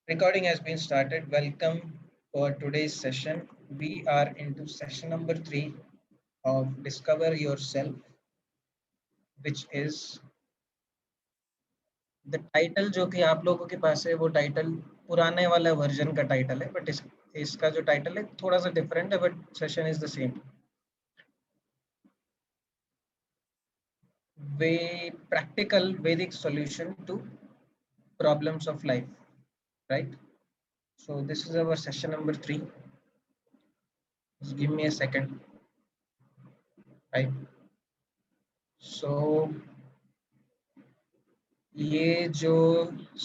Recording has been started. Welcome for today's session. We are into session number 3 of Discover Yourself, which is the title जो कि आप लोगों के पास है वो टाइटल पुराने वाला वर्जन का टाइटल है, बट इसका जो टाइटल है थोड़ा सा डिफरेंट है, but session is the same. Way practical Vedic solution to problems of life, right? So this is our session number 3. Just give me a second, right? So ये जो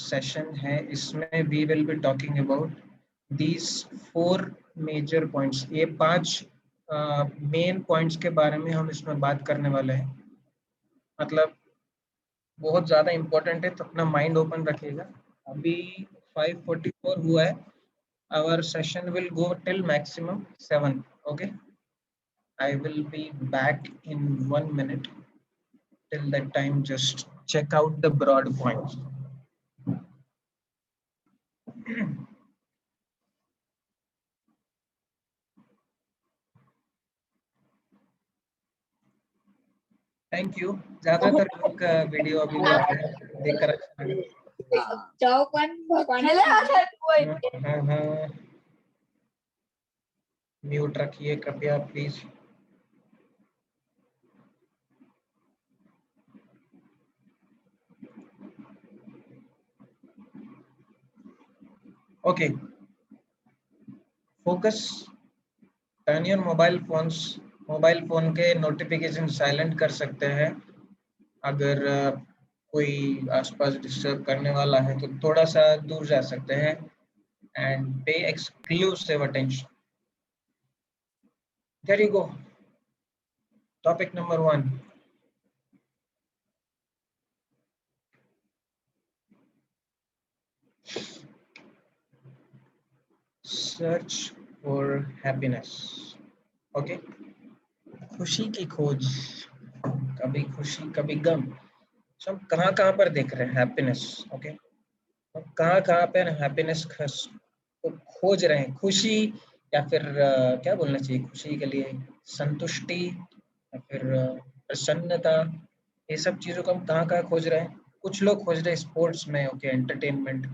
session है इसमें we will be talking about these 4 major points. ये 5 main points के बारे में हम इसमें बात करने वाले हैं. मतलब बहुत ज़्यादा इम्पोर्टेंट है, तो अपना माइंड ओपन रखिएगा. अभी 5:44 हुआ है. Our session will go till maximum 7. Okay, I will be back in 1 minute. Till that time, just check out the broad points. Thank you. ज्यादातर लोग वीडियो अभी देख रहे हैं, देखकर अच्छा लगा. म्यूट रखिए कृपया please. Okay, focus. Turn your mobile phone के नोटिफिकेशन साइलेंट कर सकते हैं. अगर कोई आसपास डिस्टर्ब करने वाला है तो थोड़ा सा दूर जा सकते हैं. And pay exclusive attention. There you go. Topic number 1. Search for happiness. Okay, खुशी की खोज. कभी खुशी कभी गम. सब कहाँ कहाँ पर देख रहे हैं हैप्पीनेस. ओके, कहाँ कहाँ पर हैप्पीनेस को खोज रहे हैं. खुशी या फिर क्या बोलना चाहिए, खुशी के लिए संतुष्टि या फिर प्रसन्नता. ये सब चीज़ों को हम कहाँ कहाँ खोज रहे हैं. कुछ लोग खोज रहे हैं स्पोर्ट्स में. Okay, entertainment.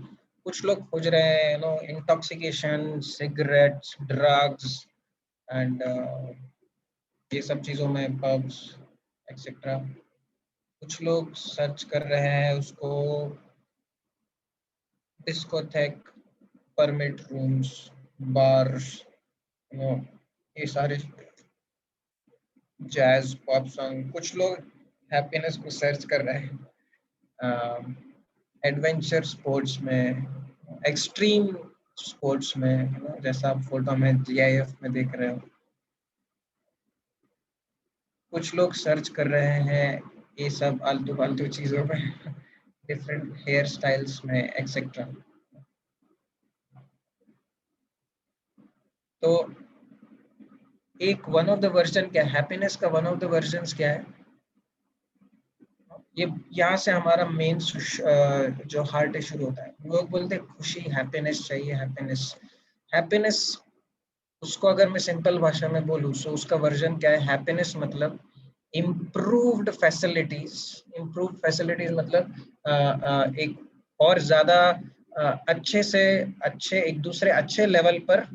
कुछ लोग खोज रहे हैं इंटॉक्सिकेशन, सिगरेट्स, ड्रग्स एंड ये सब चीज़ों में, पब्स एक्सेट्रा. कुछ लोग सर्च कर रहे हैं उसको डिस्कोथेक, परमिट रूम्स, बार्स, ये सारे जैज पॉप सॉन्ग. कुछ लोग हैप्पीनेस को सर्च कर रहे हैं एडवेंचर स्पोर्ट्स में, एक्सट्रीम स्पोर्ट्स में, जैसा आप फोटो में GIF में देख रहे हो. कुछ लोग सर्च कर रहे हैं ये सब आलतू फालतू चीज़ों में, डिफरेंट हेयर स्टाइल्स में एक्सेट्रा. तो एक वन ऑफ द वर्जन क्या है हैप्पीनेस का, वन ऑफ द वर्जन्स क्या है, ये यहाँ से हमारा मेन जो हार्ट इशू होता है. लोग बोलते हैं खुशी, हैप्पीनेस चाहिए. हैप्पीनेस उसको अगर मैं सिंपल भाषा में बोलूँ तो उसका वर्जन क्या है. हैप्पीनेस मतलब इम्प्रूव्ड फैसिलिटीज मतलब एक और ज्यादा अच्छे से अच्छे, एक दूसरे अच्छे लेवल पर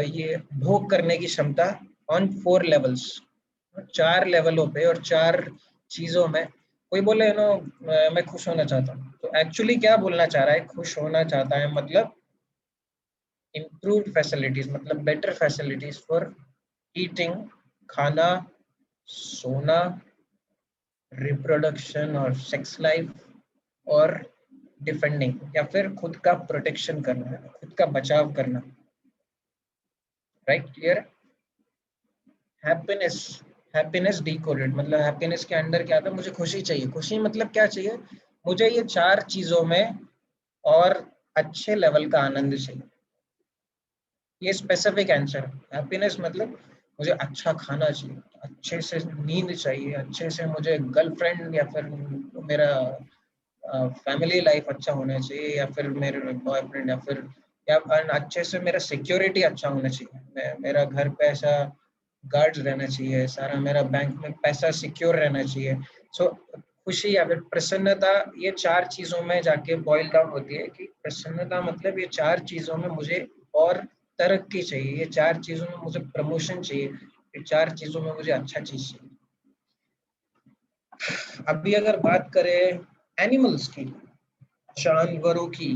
ये भोग करने की क्षमता ऑन 4 लेवल्स, 4 लेवलों पे और 4 चीजों में. कोई बोले मैं खुश होना चाहता हूँ, तो एक्चुअली क्या बोलना चाह रहा है. खुश होना चाहता है मतलब इम्प्रूव्ड फैसिलिटीज, मतलब बेटर फैसिलिटीज फॉर ईटिंग, खाना, सोना, रिप्रोडक्शन और सेक्स लाइफ, और डिफेंडिंग या फिर खुद का प्रोटेक्शन करना, खुद का बचाव करना. Right, clear. हैप्पीनेस डिकोडेड मतलब हैप्पीनेस के अंदर क्या था. मुझे खुशी चाहिए. खुशी मतलब क्या चाहिए, मुझे ये 4 चीजों में और अच्छे लेवल का आनंद चाहिए. ये स्पेसिफिक आंसर. हैप्पीनेस मतलब मुझे अच्छा खाना चाहिए, अच्छे से नींद चाहिए, अच्छे से मुझे गर्लफ्रेंड या फिर मेरा फैमिली लाइफ अच्छा होना चाहिए, या फिर मेरे बॉयफ्रेंड, या अच्छे से मेरा सिक्योरिटी अच्छा होना चाहिए, मेरा घर पे ऐसा गार्ड्स रहना चाहिए, सारा मेरा बैंक में पैसा सिक्योर रहना चाहिए। सो खुशी या फिर प्रसन्नता, ये चार चीजों में जाके बॉइल डाउन होती है कि प्रसन्नता मतलब ये चार चीजों में मुझे और तरक्की चाहिए, ये चार चीजों में मुझे प्रमोशन चाहिए, ये चार चीजों में मुझे अच्छा चीज चाहिए। अभी अगर बात करें एनिमल्स की, जानवरों की,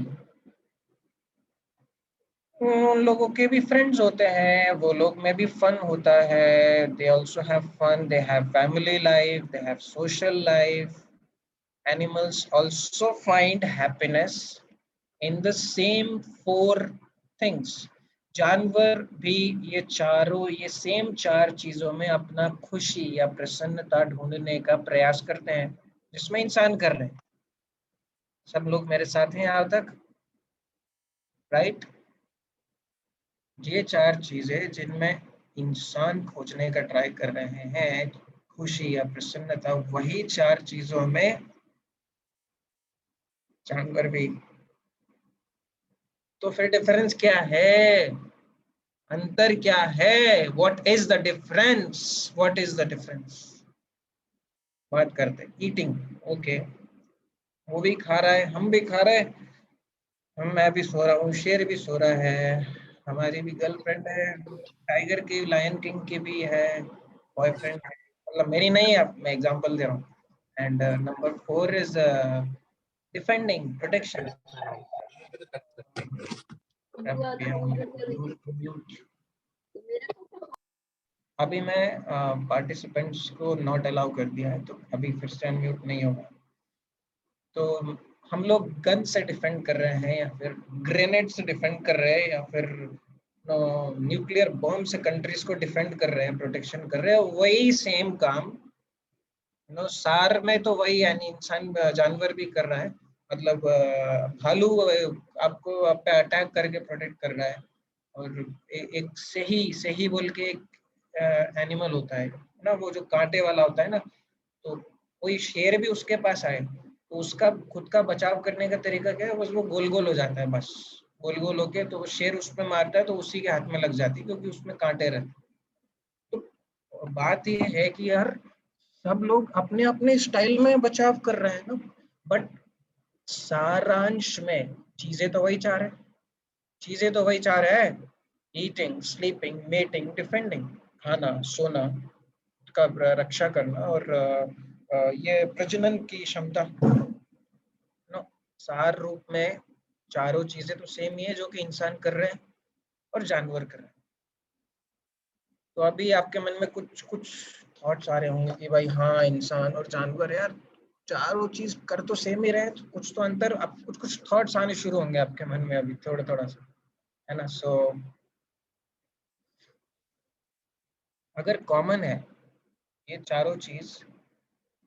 उन लोगों के भी फ्रेंड्स होते हैं, वो लोग में भी फन होता है, they also have fun, they have family life, they have social life. Animals also find happiness in the same four things. जानवर भी ये चारों, ये सेम चार चीजों में अपना खुशी या प्रसन्नता ढूंढने का प्रयास करते हैं, जिसमें इंसान कर रहे हैं। सब लोग मेरे साथ हैं यहाँ तक, राइट? ये चार चीजें जिनमें इंसान खोजने का ट्राई कर रहे हैं, खुशी या प्रसन्नता, वही चार चीजों में जानवर भी। तो फिर डिफरेंस क्या है, अंतर क्या है? What is the difference? What is the difference? बात करते हैं ईटिंग। ओके, वो भी खा रहा है, हम भी खा रहे हैं, मैं भी सो रहा हूँ, शेर भी सो रहा है, हमारी भी गर्लफ्रेंड है, टाइगर की, लायन किंग की भी है बॉयफ्रेंड है, मतलब मेरी नहीं है, मैं एग्जांपल दे रहा हूँ। And number four is defending, protection. अभी मैं पार्टिसिपेंट्स को नॉट अलाउ कर दिया है, तो अभी फिर से अनम्यूट नहीं होगा। तो हम लोग गन से डिफेंड कर रहे हैं, या फिर ग्रेनेड से डिफेंड कर रहे हैं, या फिर न्यूक्लियर बॉम्ब से कंट्रीज को डिफेंड कर रहे हैं, प्रोटेक्शन कर रहे हैं, वही सेम काम सार में तो वही, यानी इंसान जानवर भी कर रहा है। मतलब भालू आपको आप पे अटैक करके प्रोटेक्ट कर रहा है, और एक सही बोल के एक एनिमल होता है ना, वो जो कांटे वाला होता है ना, तो कोई शेर भी उसके पास आए तो उसका खुद का बचाव करने का तरीका क्या है, बस वो गोल गोल हो जाता है, बस गोल गोल होके, तो वो शेर उस पर मारता है तो उसी के हाथ में लग जाती है, क्योंकि उसमें कांटे रहते हैं। तो बात ये है कि यार, सब लोग अपने अपने स्टाइल में बचाव कर रहे हैं ना, बट सारांश में चीजें तो वही चाह रहे हैं, चीजें तो वही चाह रहे हैं, ईटिंग, स्लीपिंग, मेटिंग, डिफेंडिंग, खाना, सोना, का रक्षा करना, और ये प्रजनन की क्षमता, नो, सार रूप में चारों चीजें तो सेम ही है, जो कि इंसान कर रहे हैं और जानवर कर रहे हैं। तो अभी आपके मन में कुछ कुछ थॉट्स आ रहे होंगे कि भाई हाँ, इंसान और जानवर यार, चारों चीज कर तो सेम ही रहे, तो कुछ तो अंतर, अब कुछ कुछ थॉट्स आने शुरू होंगे आपके मन में अभी, थोड़ा थोड़ा सा, है ना? सो अगर कॉमन है, ये चारों चीज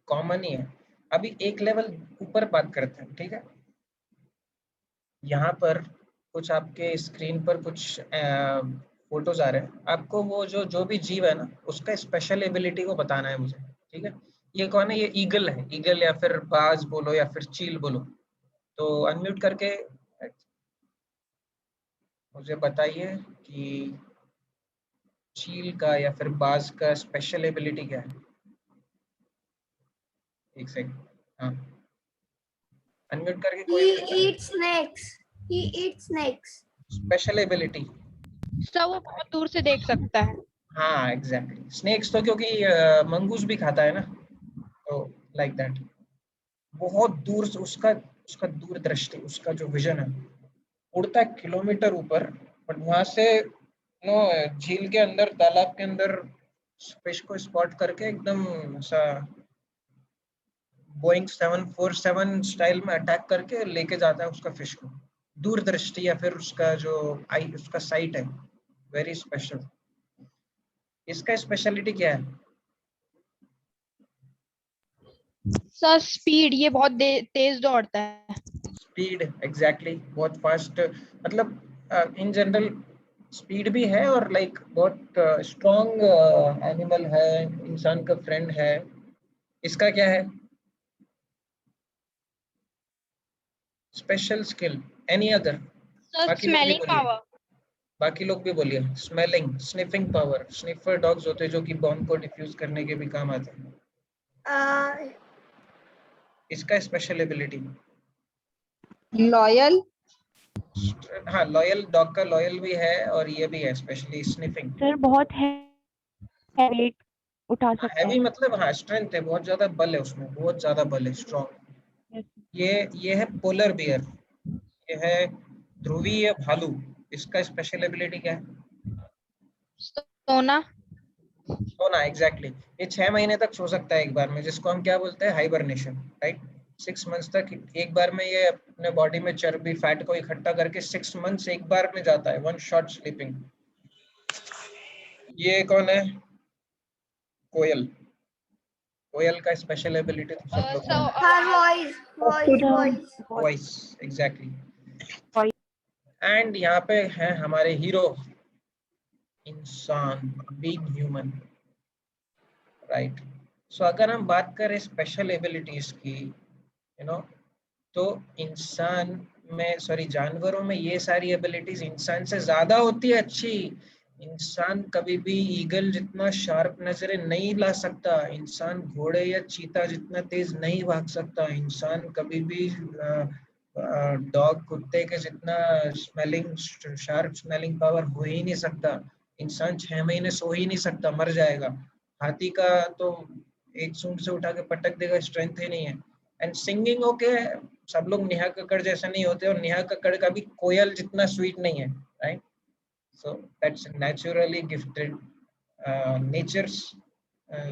कॉमन ही है। अभी एक लेवल ऊपर बात करते हैं, ठीक है? यहाँ पर कुछ आपके स्क्रीन पर कुछ फोटोज आ रहे हैं, आपको वो जो जो भी जीव है ना, उसका स्पेशल एबिलिटी को बताना है मुझे, ठीक है? ये कौन है? ये ईगल है, ईगल या फिर बाज बोलो या फिर चील बोलो। तो अनम्यूट करके मुझे बताइए कि चील का या फिर बाज का स्पेशल एबिलिटी क्या है? एक सेकंड, हाँ, अनम्यूट करके कोई He भी बताए eats snakes. He eats snakes. Special ability. Sir वो बहुत दूर से देख सकता है। हाँ एग्जैक्टली, स्नेक्स तो क्योंकि मंगूस भी खाता है ना, तो लाइक दैट, बहुत दूर से उसका उसका दूरदृष्टि, उसका जो विजन है, उड़ता है किलोमीटर ऊपर, बट वहां से नो, झील के अंदर, तालाब के अंदर फिश को स्पॉट करके एकदम ऐसा बोइंग 747 स्टाइल में अटैक करके लेके जाता है उसका फिश को। दूरदृष्टि या फिर उसका जो आई, उसका साइट है, वेरी स्पेशल। इसका स्पेशलिटी क्या है? सर स्पीड, ये बहुत तेज दौड़ता है। स्पीड, एग्जैक्टली, बहुत फास्ट, मतलब इन जनरल स्पीड भी है, और लाइक बहुत स्ट्रॉन्ग एनिमल है, इंसान का फ्रेंड है। इसका क्या है? Special skill, any other? Sir बाकी लोग भी स्मेलिंग बोलिए, पावर। बाकी लोग भी बोलिए। Smelling, sniffing power, sniffer dogs होते हैं जो कि बॉम्ब को डिफ्यूज करने के भी काम आते हैं। इसका स्पेशल एबिलिटी, लॉयल। हाँ लॉयल, डॉग का लॉयल भी है और ये भी है स्पेशली स्निफिंग। सर बहुत है, वेट उठा सकता हैवी है। मतलब हाँ स्ट्रेंथ है, बहुत ज्यादा बल है उसमें, बहुत ज्यादा बल है, स्ट्रॉन्ग। ये है पोलर बियर, ये है ध्रुवीय भालू। इसका स्पेशल एबिलिटी क्या है? सोना। सोना, एग्जैक्टली। ये 6 महीने तक सो सकता है एक बार में, जिसको हम क्या बोलते हैं, हाइबरनेशन, राइट। 6 मंथ्स तक एक बार में ये अपने बॉडी में चर्बी, फैट को इकट्ठा करके 6 मंथ्स एक बार में जाता है, वन शॉट स्लीपिंग। ये कौन है? कोयल। कोयल का स्पेशल एबिलिटी तो सब लोग सर जानते Her voice, voice, voice. हैं, वॉइस, एग्जैक्टली। एंड यहाँ पे है हमारे हीरो, इंसान, बीइंग ह्यूमन, राइट। सो अगर हम बात करें स्पेशल एबिलिटीज की, तो इंसान में, सॉरी, जानवरों में ये सारी एबिलिटीज इंसान से ज्यादा होती है अच्छी। इंसान कभी भी ईगल जितना शार्प नजरें नहीं ला सकता, इंसान घोड़े या चीता जितना तेज नहीं भाग सकता, इंसान कभी भी डॉग, कुत्ते के जितना स्मेलिंग, शार्प स्मेलिंग पावर हो ही नहीं सकता। इंसान 6 महीने सो ही नहीं सकता, मर जाएगा। हाथी का तो एक सूंड से उठा के पटक देगा, स्ट्रेंथ ही नहीं है। एंड सिंगिंग, ओके, सब लोग नेहा कक्कड़ जैसे नहीं होते, और नेहा कक्कड़ का भी कोयल जितना स्वीट नहीं है, right. So that's naturally gifted, nature's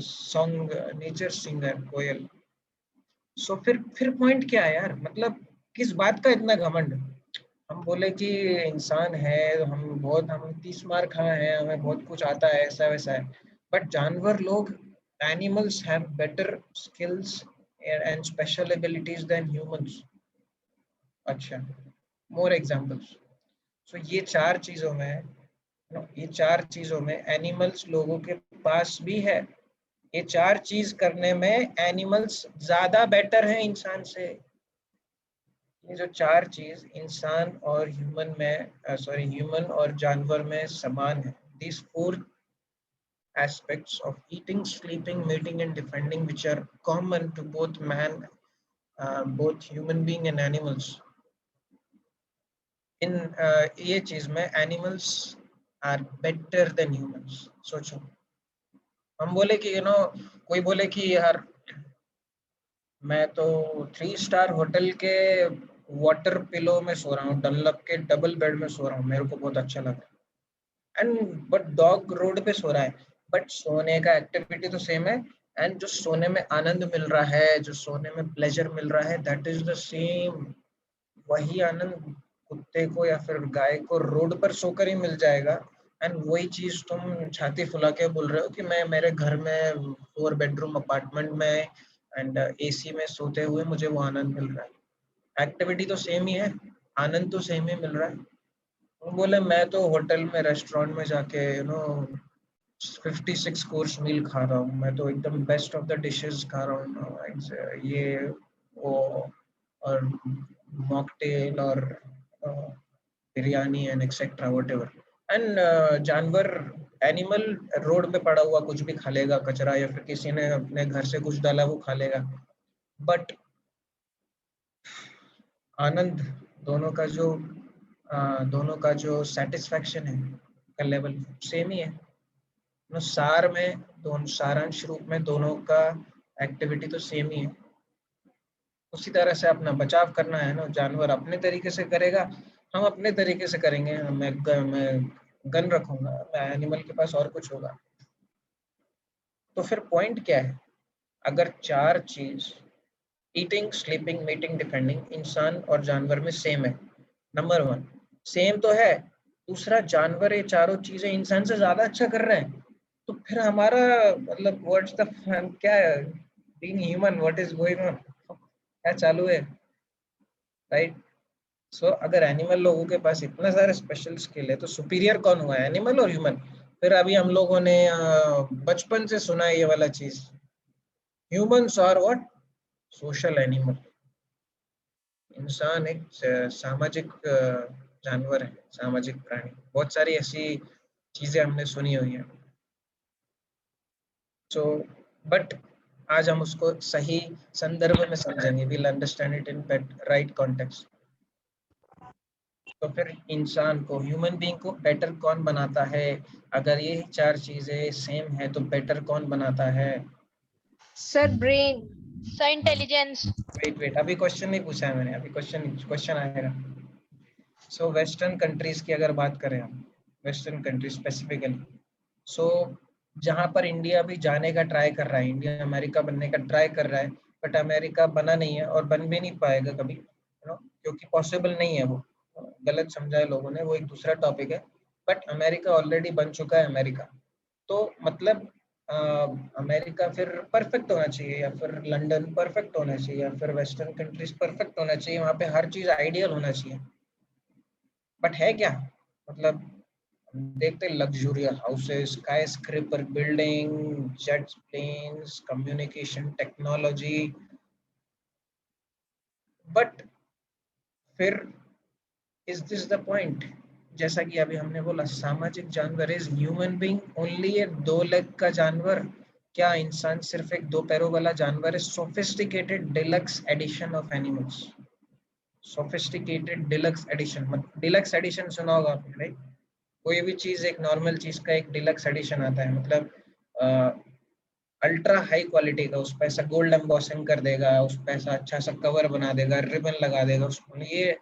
song, nature singer कोयल। सो फिर पॉइंट क्या है यार, मतलब किस बात का इतना घमंड? हम बोले कि इंसान है, हम 30 मार खाए हैं, हमें बहुत कुछ आता है, ऐसा वैसा है। बट जानवर लोग, animals have better skills and special abilities then humans. अच्छा, मोर एग्जांपल्स। सो ये चार चीजों में एनिमल्स लोगों के पास भी है। ये चार चीज करने में एनिमल्स ज्यादा बेटर है इंसान से। ये जो चार चीज इंसान और ह्यूमन में, ह्यूमन और जानवर में समान है, these four aspects of eating, sleeping, mating and defending, which are common to both both human being and animals. इन ये चीज में animals are better than humans. सोचो, हम बोले कि कोई बोले कि यार मैं तो 3 स्टार होटल के वाटर पिलो में सो रहा हूँ, डनलप के डबल बेड में सो रहा हूँ, मेरे को बहुत अच्छा लगा। एंड बट डॉग रोड पे सो रहा है, बट सोने का एक्टिविटी तो सेम है। एंड जो सोने में आनंद मिल रहा है, जो सोने में प्लेजर मिल रहा है, दैट इज द सेम। वही आनंद कुत्ते को या फिर गाय को रोड पर सोकर ही मिल जाएगा। एंड वही चीज तुम छाती फुला के बोल रहे हो कि मैं मेरे घर में 4 बेडरूम अपार्टमेंट में एंड एसी में सोते हुए मुझे वो आनंद मिल रहा है। एक्टिविटी तो सेम ही है, आनंद तो सेम ही मिल रहा है। वो बोले मैं तो होटल में, रेस्टोरेंट में जाके 56 कोर्स मील खा रहा हूँ, मैं तो एकदम बेस्ट ऑफ द डिशेस खा रहा हूँ, ये वो, और मॉकटेल और biryani and etcetera whatever. And जानवर, एनिमल रोड पे पड़ा हुआ कुछ भी खा लेगा, कचरा, या फिर किसी ने अपने घर से कुछ डाला वो खा लेगा। बट आनंद, दोनों का जो दोनों का जो सेटिस्फैक्शन है का लेवल सेम ही है। सार में, दोनों सारांश रूप में दोनों का एक्टिविटी तो सेम ही है। उसी तरह से अपना बचाव करना है ना, जानवर अपने तरीके से करेगा, हम अपने तरीके से करेंगे। मैं गन रखूंगा, मैं एनिमल के पास और कुछ होगा। तो फिर पॉइंट क्या है? अगर चार चीज, ईटिंग, स्लीपिंग, मीटिंग, डिफेंडिंग, इंसान और जानवर में सेम है, नंबर 1 सेम तो है, दूसरा जानवर ये चारों चीजें इंसान से ज्यादा अच्छा कर रहे हैं, तो फिर हमारा मतलब व्हाट्स द क्या है, being human, what is going on, क्या चालू है, राइट। सो अगर एनिमल लोगों के पास इतना सारे स्पेशल स्किल है, तो सुपीरियर कौन हुआ है, एनिमल और ह्यूमन? फिर अभी हम लोगों ने बचपन से सुना है ये वाला चीज, humans are what, social animal. इंसान एक सामाजिक जानवर है, सामाजिक प्राणी। बहुत सारी ऐसी चीजें हमने सुनी हुई है। सो बट आज हम उसको सही संदर्भ में समझेंगे, will understand it in right context. तो फिर इंसान को, ह्यूमन बीइंग को बेटर कौन बनाता है? अगर ये चार चीजें सेम है तो बेटर कौन बनाता है? Sir, brain. Sir intelligence. Wait, अभी क्वेश्चन नहीं पूछा है मैंने, अभी क्वेश्चन आएगा। सो वेस्टर्न कंट्रीज की अगर बात करें हम, वेस्टर्न कंट्रीज स्पेसिफिकली, सो जहाँ पर इंडिया भी जाने का ट्राई कर रहा है, इंडिया अमेरिका बनने का ट्राई कर रहा है, बट अमेरिका बना नहीं है और बन भी नहीं पाएगा कभी, क्योंकि पॉसिबल नहीं है वो। गलत समझा है लोगों ने, वो एक दूसरा टॉपिक है। बट अमेरिका ऑलरेडी बन चुका है अमेरिका। तो मतलब अमेरिका फिर परफेक्ट होना चाहिए, या फिर लंदन परफेक्ट होना चाहिए, या फिर वेस्टर्न कंट्रीज परफेक्ट होना चाहिए, वहाँ पे हर चीज़ आइडियल होना चाहिए। बट है क्या? मतलब देखते luxurious houses, skyscraper building, jet planes, communication technology, but फिर इज दिस द पॉइंट? जैसा कि अभी हमने बोला, सामाजिक जानवर। Is human being only a दो लेग का जानवर? क्या इंसान सिर्फ एक दो पैरों वाला जानवर है? Sophisticated deluxe edition of animals. Sophisticated deluxe edition, deluxe edition सुना होगा आपने, राइट? कोई भी चीज, एक नॉर्मल चीज का एक डिलक्स एडिशन आता है, मतलब अल्ट्रा हाई क्वालिटी का, उस पर ऐसा गोल्ड एम्बॉसिंग कर देगा, उस पर ऐसा अच्छा सा कवर बना देगा, रिबन लगा देगा उसको। ये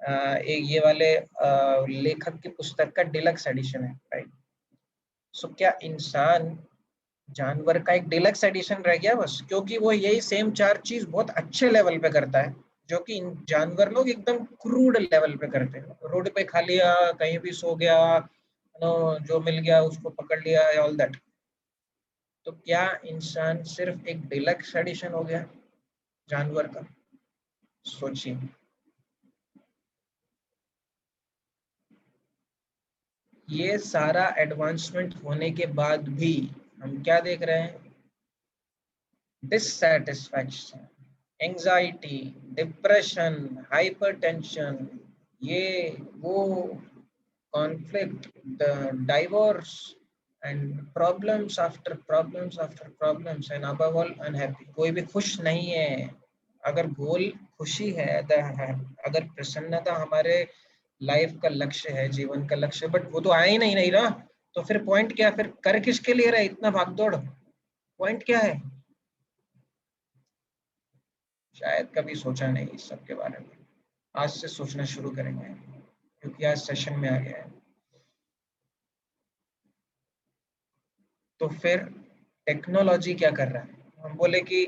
एक ये वाले लेखक की पुस्तक का डिलक्स एडिशन है, राइट? सो क्या इंसान जानवर का एक डिलक्स एडिशन रह गया बस, क्योंकि वो यही सेम चार चीज बहुत अच्छे लेवल पे करता है, जो कि जानवर लोग एकदम क्रूड लेवल पे करते हैं। रोड पे खा लिया, कहीं भी सो गया, जो मिल गया उसको पकड़ लिया, ऑल दैट। तो क्या इंसान सिर्फ एक डिलक्स एडिशन हो गया जानवर का? सोचिए। ये सारा एडवांसमेंट होने के बाद भी हम क्या देख रहे हैं? डिससैटिस्फैक्शन, एंजाइटी, डिप्रेशन, हाइपरटेंशन, ये वो, conflict, divorce, and problems after problems, and above all unhappy. कोई भी खुश नहीं है। अगर गोल खुशी है, अगर प्रसन्नता हमारे लाइफ का लक्ष्य है, जीवन का लक्ष्य, बट वो तो आ ही नहीं रहा, तो फिर पॉइंट क्या? फिर कर किसके लिए रहा इतना भागदौड़? पॉइंट क्या है? शायद कभी सोचा नहीं इस सब के बारे में। आज से सोचना शुरू करेंगे, क्योंकि आज सेशन में आ गया है। तो फिर टेक्नोलॉजी क्या कर रहा है? हम बोले कि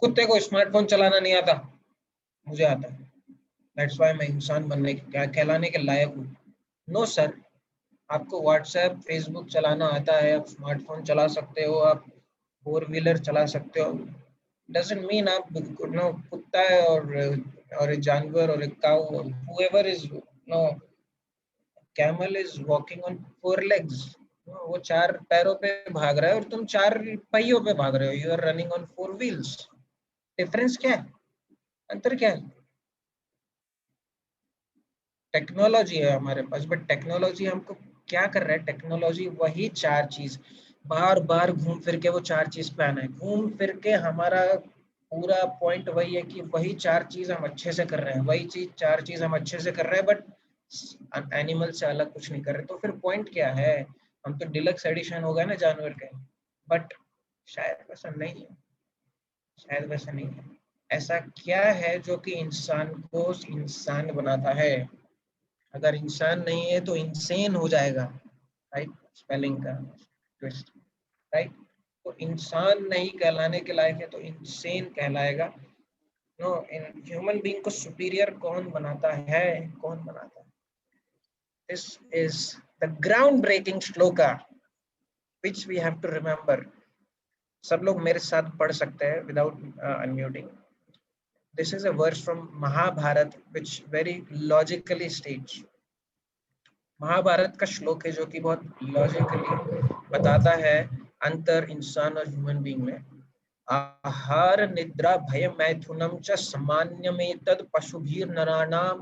कुत्ते को स्मार्टफोन चलाना नहीं आता, मुझे आता है, दैट्स व्हाई मैं इंसान बनने क्या कहलाने के लायक हूँ। नो सर, आपको व्हाट्सएप फेसबुक चलाना आता है, आप स्मार्टफोन चला सकते हो, आप फोर व्हीलर चला सकते हो, डजंट मीन आप नो कुत्ता है और एक जानवर और एक cow, whoever is no camel is walking on four legs, वो चार पैरों पे भाग रहा है और तुम चार पहियों पे भाग रहे हो, you are running on four wheels. Difference क्या है? अंतर क्या है? टेक्नोलॉजी है हमारे पास, बट टेक्नोलॉजी हमको क्या कर रहा है? टेक्नोलॉजी वही चार चीज बार बार घूम फिर के वो चार चीज पे आना है, घूम फिर के हमारा पूरा पॉइंट वही है कि वही चार चीज हम अच्छे से कर रहे हैं, वही चीज चार चीज हम अच्छे से कर रहे हैं, बट एनिमल से अलग कुछ नहीं कर रहे। तो फिर पॉइंट क्या है? हम तो डिलक्स एडिशन हो गए ना जानवर के, बट शायद वैसा नहीं है, शायद वैसा नहीं है। ऐसा क्या है जो कि इंसान को इंसान बनाता है? अगर इंसान नहीं है तो इंसेन हो जाएगा, राइट? स्पेलिंग का ट्विस्ट, राइट? तो इंसान नहीं कहलाने के लायक है तो इंसेन कहलाएगा। नो, इन ह्यूमन बीइंग को सुपीरियर कौन बनाता है? कौन बनाता है? This is the ground breaking shloka which we have to remember. सब लोग मेरे साथ पढ़ सकते हैं without unmuting. This is a verse from Mahabharata which very logically states, Mahabharata का श्लोक है जो कि बहुत लॉजिकली बताता है अंतर इंसान और ह्यूमन बीइंग में। आहार निद्रा भय मैथुनम च सामान्यमेतद् पशुभिर्नराणां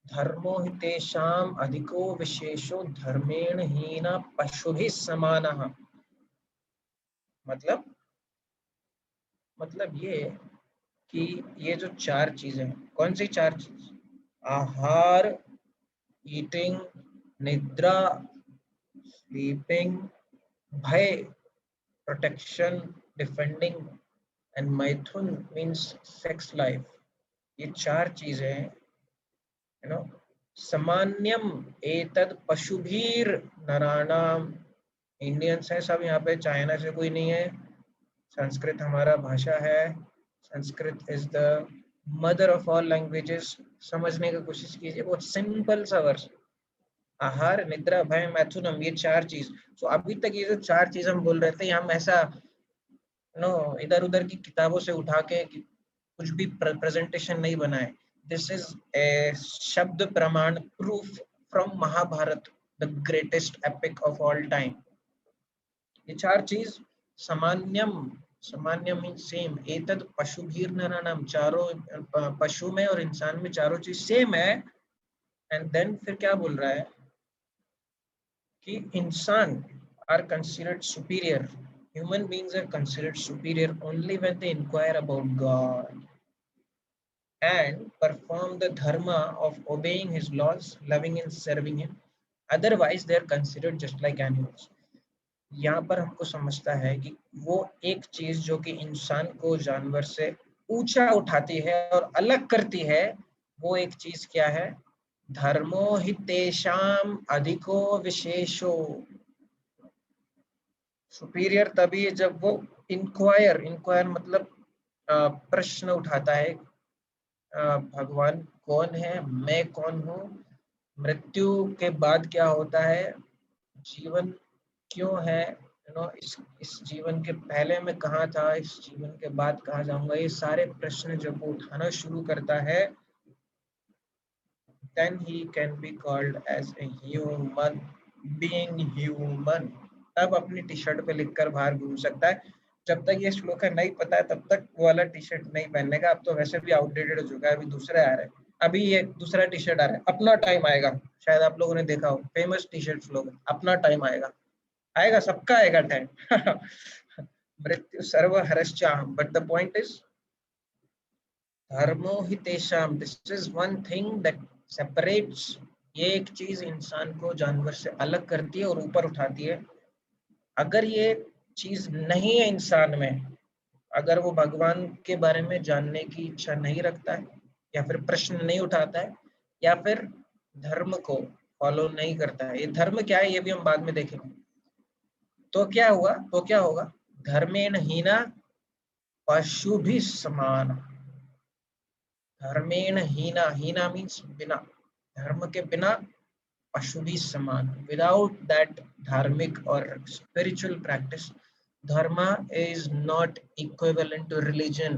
धर्मो हि तेषाम् अधिको विशेषो धर्मेण हीना पशुभिः समानः। मतलब ये कि ये जो चार चीजें हैं, कौन सी चार चीज? आहार, ईटिंग, निद्रा, स्लीपिंग, भय, प्रोटेक्शन, डिफेंडिंग, एंड मैथुन मीन्स सेक्स लाइफ। ये चार चीजें यू नो सामान्यम एतद पशुभीर नराणाम। इंडियंस है सब यहाँ पे, चाइना से कोई नहीं है। संस्कृत हमारा भाषा है। Sanskrit is the mother of all languages. समझने की कोशिश कीजिए, बहुत सिंपल सा वर्ष। आहार, निद्रा, भय, मैथुनम, ये चार चीज। तो अभी तक ये जो चार चीज हम बोल रहे थे, हम ऐसा इधर उधर की किताबों से उठा के कुछ भी प्रेजेंटेशन नहीं बनाए। दिस इज ए शब्द प्रमाण, proof from Mahabharata, the greatest epic of all time. ये चार चीज सामान्यम, सामान्य मीन सेम, एतद पशुभीर नराणाम, चारों पशु में और इंसान में चारों चीज सेम है। एंड देन फिर क्या बोल रहा है कि इंसान are considered superior, human beings are considered superior only when they inquire about God and perform the dharma of obeying his laws, loving and serving him. Otherwise they are considered just like animals. यहाँ पर हमको समझता है कि वो एक चीज जो कि इंसान को जानवर से ऊंचा उठाती है और अलग करती है, वो एक चीज क्या है? धर्मो हि तेषाम अधिको विशेषो। सुपीरियर तभी है जब वो इंक्वायर मतलब प्रश्न उठाता है। भगवान कौन है, मैं कौन हूँ, मृत्यु के बाद क्या होता है, जीवन क्यों है, इस जीवन के पहले मैं कहाँ था, इस जीवन के बाद कहाँ जाऊंगा। ये सारे प्रश्न जब वो उठाना शुरू करता है, then he can be called as a human being, human। तब अपनी टी शर्ट पे लिखकर बाहर घूम सकता है। जब तक ये श्लोक है नहीं पता है, तब तक वो वाला टी शर्ट नहीं पहनने का। अब तो वैसे भी आउटडेटेड हो चुका है, अभी दूसरे आ रहे हैं। अभी ये दूसरा टी शर्ट आ रहा है, अपना टाइम आएगा। शायद आप लोगों ने देखा हो, फेमस टी शर्ट स्लोगन, अपना टाइम आएगा। आएगा, सबका आएगा टाइम। मृत्यु सर्व हरश्चाहम, बट द पॉइंट इज धर्मो हि तेषाम। This is one thing that separates. ये एक चीज इंसान को जानवर से अलग करती है और ऊपर उठाती है। अगर ये चीज नहीं है इंसान में, अगर वो भगवान के बारे में जानने की इच्छा नहीं रखता है, या फिर प्रश्न नहीं उठाता है, या फिर धर्म को फॉलो नहीं करता है, ये धर्म क्या है ये भी हम बाद में देखेंगे, तो क्या होगा? धर्मेण हीना पशु भी समान। धर्मेण हीना, हीना मीन्स बिना, धर्म के बिना पशु भी समान। विदाउट दैट धार्मिक और spiritual practice, dharma is not equivalent to religion.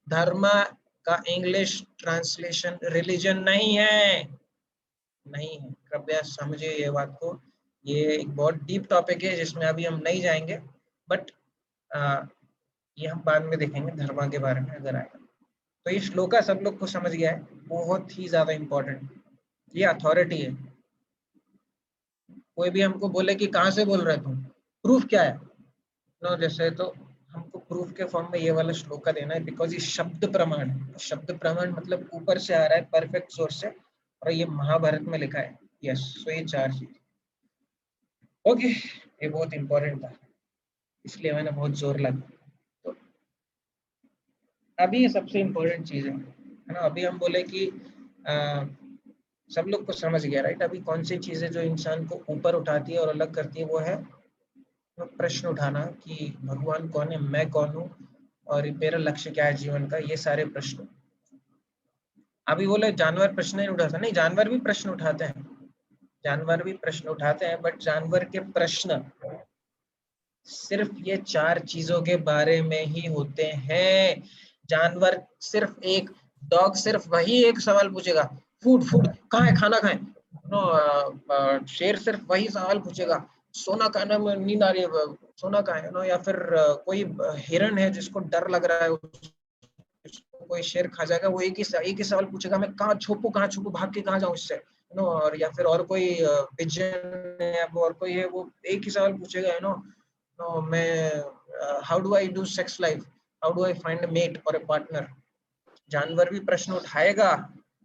Dharma का इंग्लिश ट्रांसलेशन रिलीजन नहीं है, नहीं है। कृपया समझिए ये बात को। ये एक बहुत डीप टॉपिक है जिसमें अभी हम नहीं जाएंगे, बट ये हम बाद में देखेंगे धर्मा के बारे में अगर आएगा। तो ये श्लोका सब लोग को समझ गया है, बहुत ही ज्यादा इंपॉर्टेंट। ये अथॉरिटी है। कोई भी हमको बोले कि कहाँ से बोल रहे तुम, प्रूफ क्या है, नो जैसे, तो हमको प्रूफ के फॉर्म में ये वाला श्लोका देना है, बिकॉज ये शब्द प्रमाण है। शब्द प्रमाण मतलब ऊपर से आ रहा है, परफेक्ट सोर्स से, और ये महाभारत में लिखा है। यस, सो ये चार चीज। ओके, ये बहुत इंपॉर्टेंट था, इसलिए मैंने बहुत जोर लगा। तो अभी ये सबसे इंपॉर्टेंट चीज है ना। अभी हम बोले कि सब लोग को समझ गया, राइट? अभी कौन सी चीजें जो इंसान को ऊपर उठाती है और अलग करती है, वो है प्रश्न उठाना कि भगवान कौन है, मैं कौन हूँ, और मेरा लक्ष्य क्या है जीवन का, ये सारे प्रश्न। अभी बोले जानवर प्रश्न नहीं उठाते, नहीं, जानवर भी प्रश्न उठाते हैं, जानवर भी प्रश्न उठाते हैं, बट जानवर के प्रश्न सिर्फ ये चार चीजों के बारे में ही होते हैं। जानवर सिर्फ एक, डॉग सिर्फ वही एक सवाल पूछेगा, फूड फूड कहाँ है, खाना खाएं। शेर सिर्फ वही सवाल पूछेगा, सोना कहाँ है, नींद आ रही है, सोना कहाँ है ना, या फिर कोई हिरन है जिसको डर लग रहा है, उसको कोई शेर खा जाएगा, वो एक ही सवाल पूछेगा, मैं कहाँ छुपू, भाग के कहाँ जाऊं इससे, नो। और या फिर और कोई पिजन है, और कोई है, वो एक ही सवाल पूछेगा, नो, नो मैं how do I do sex life, how do I find a mate और अ पार्टनर। जानवर भी प्रश्न उठाएगा,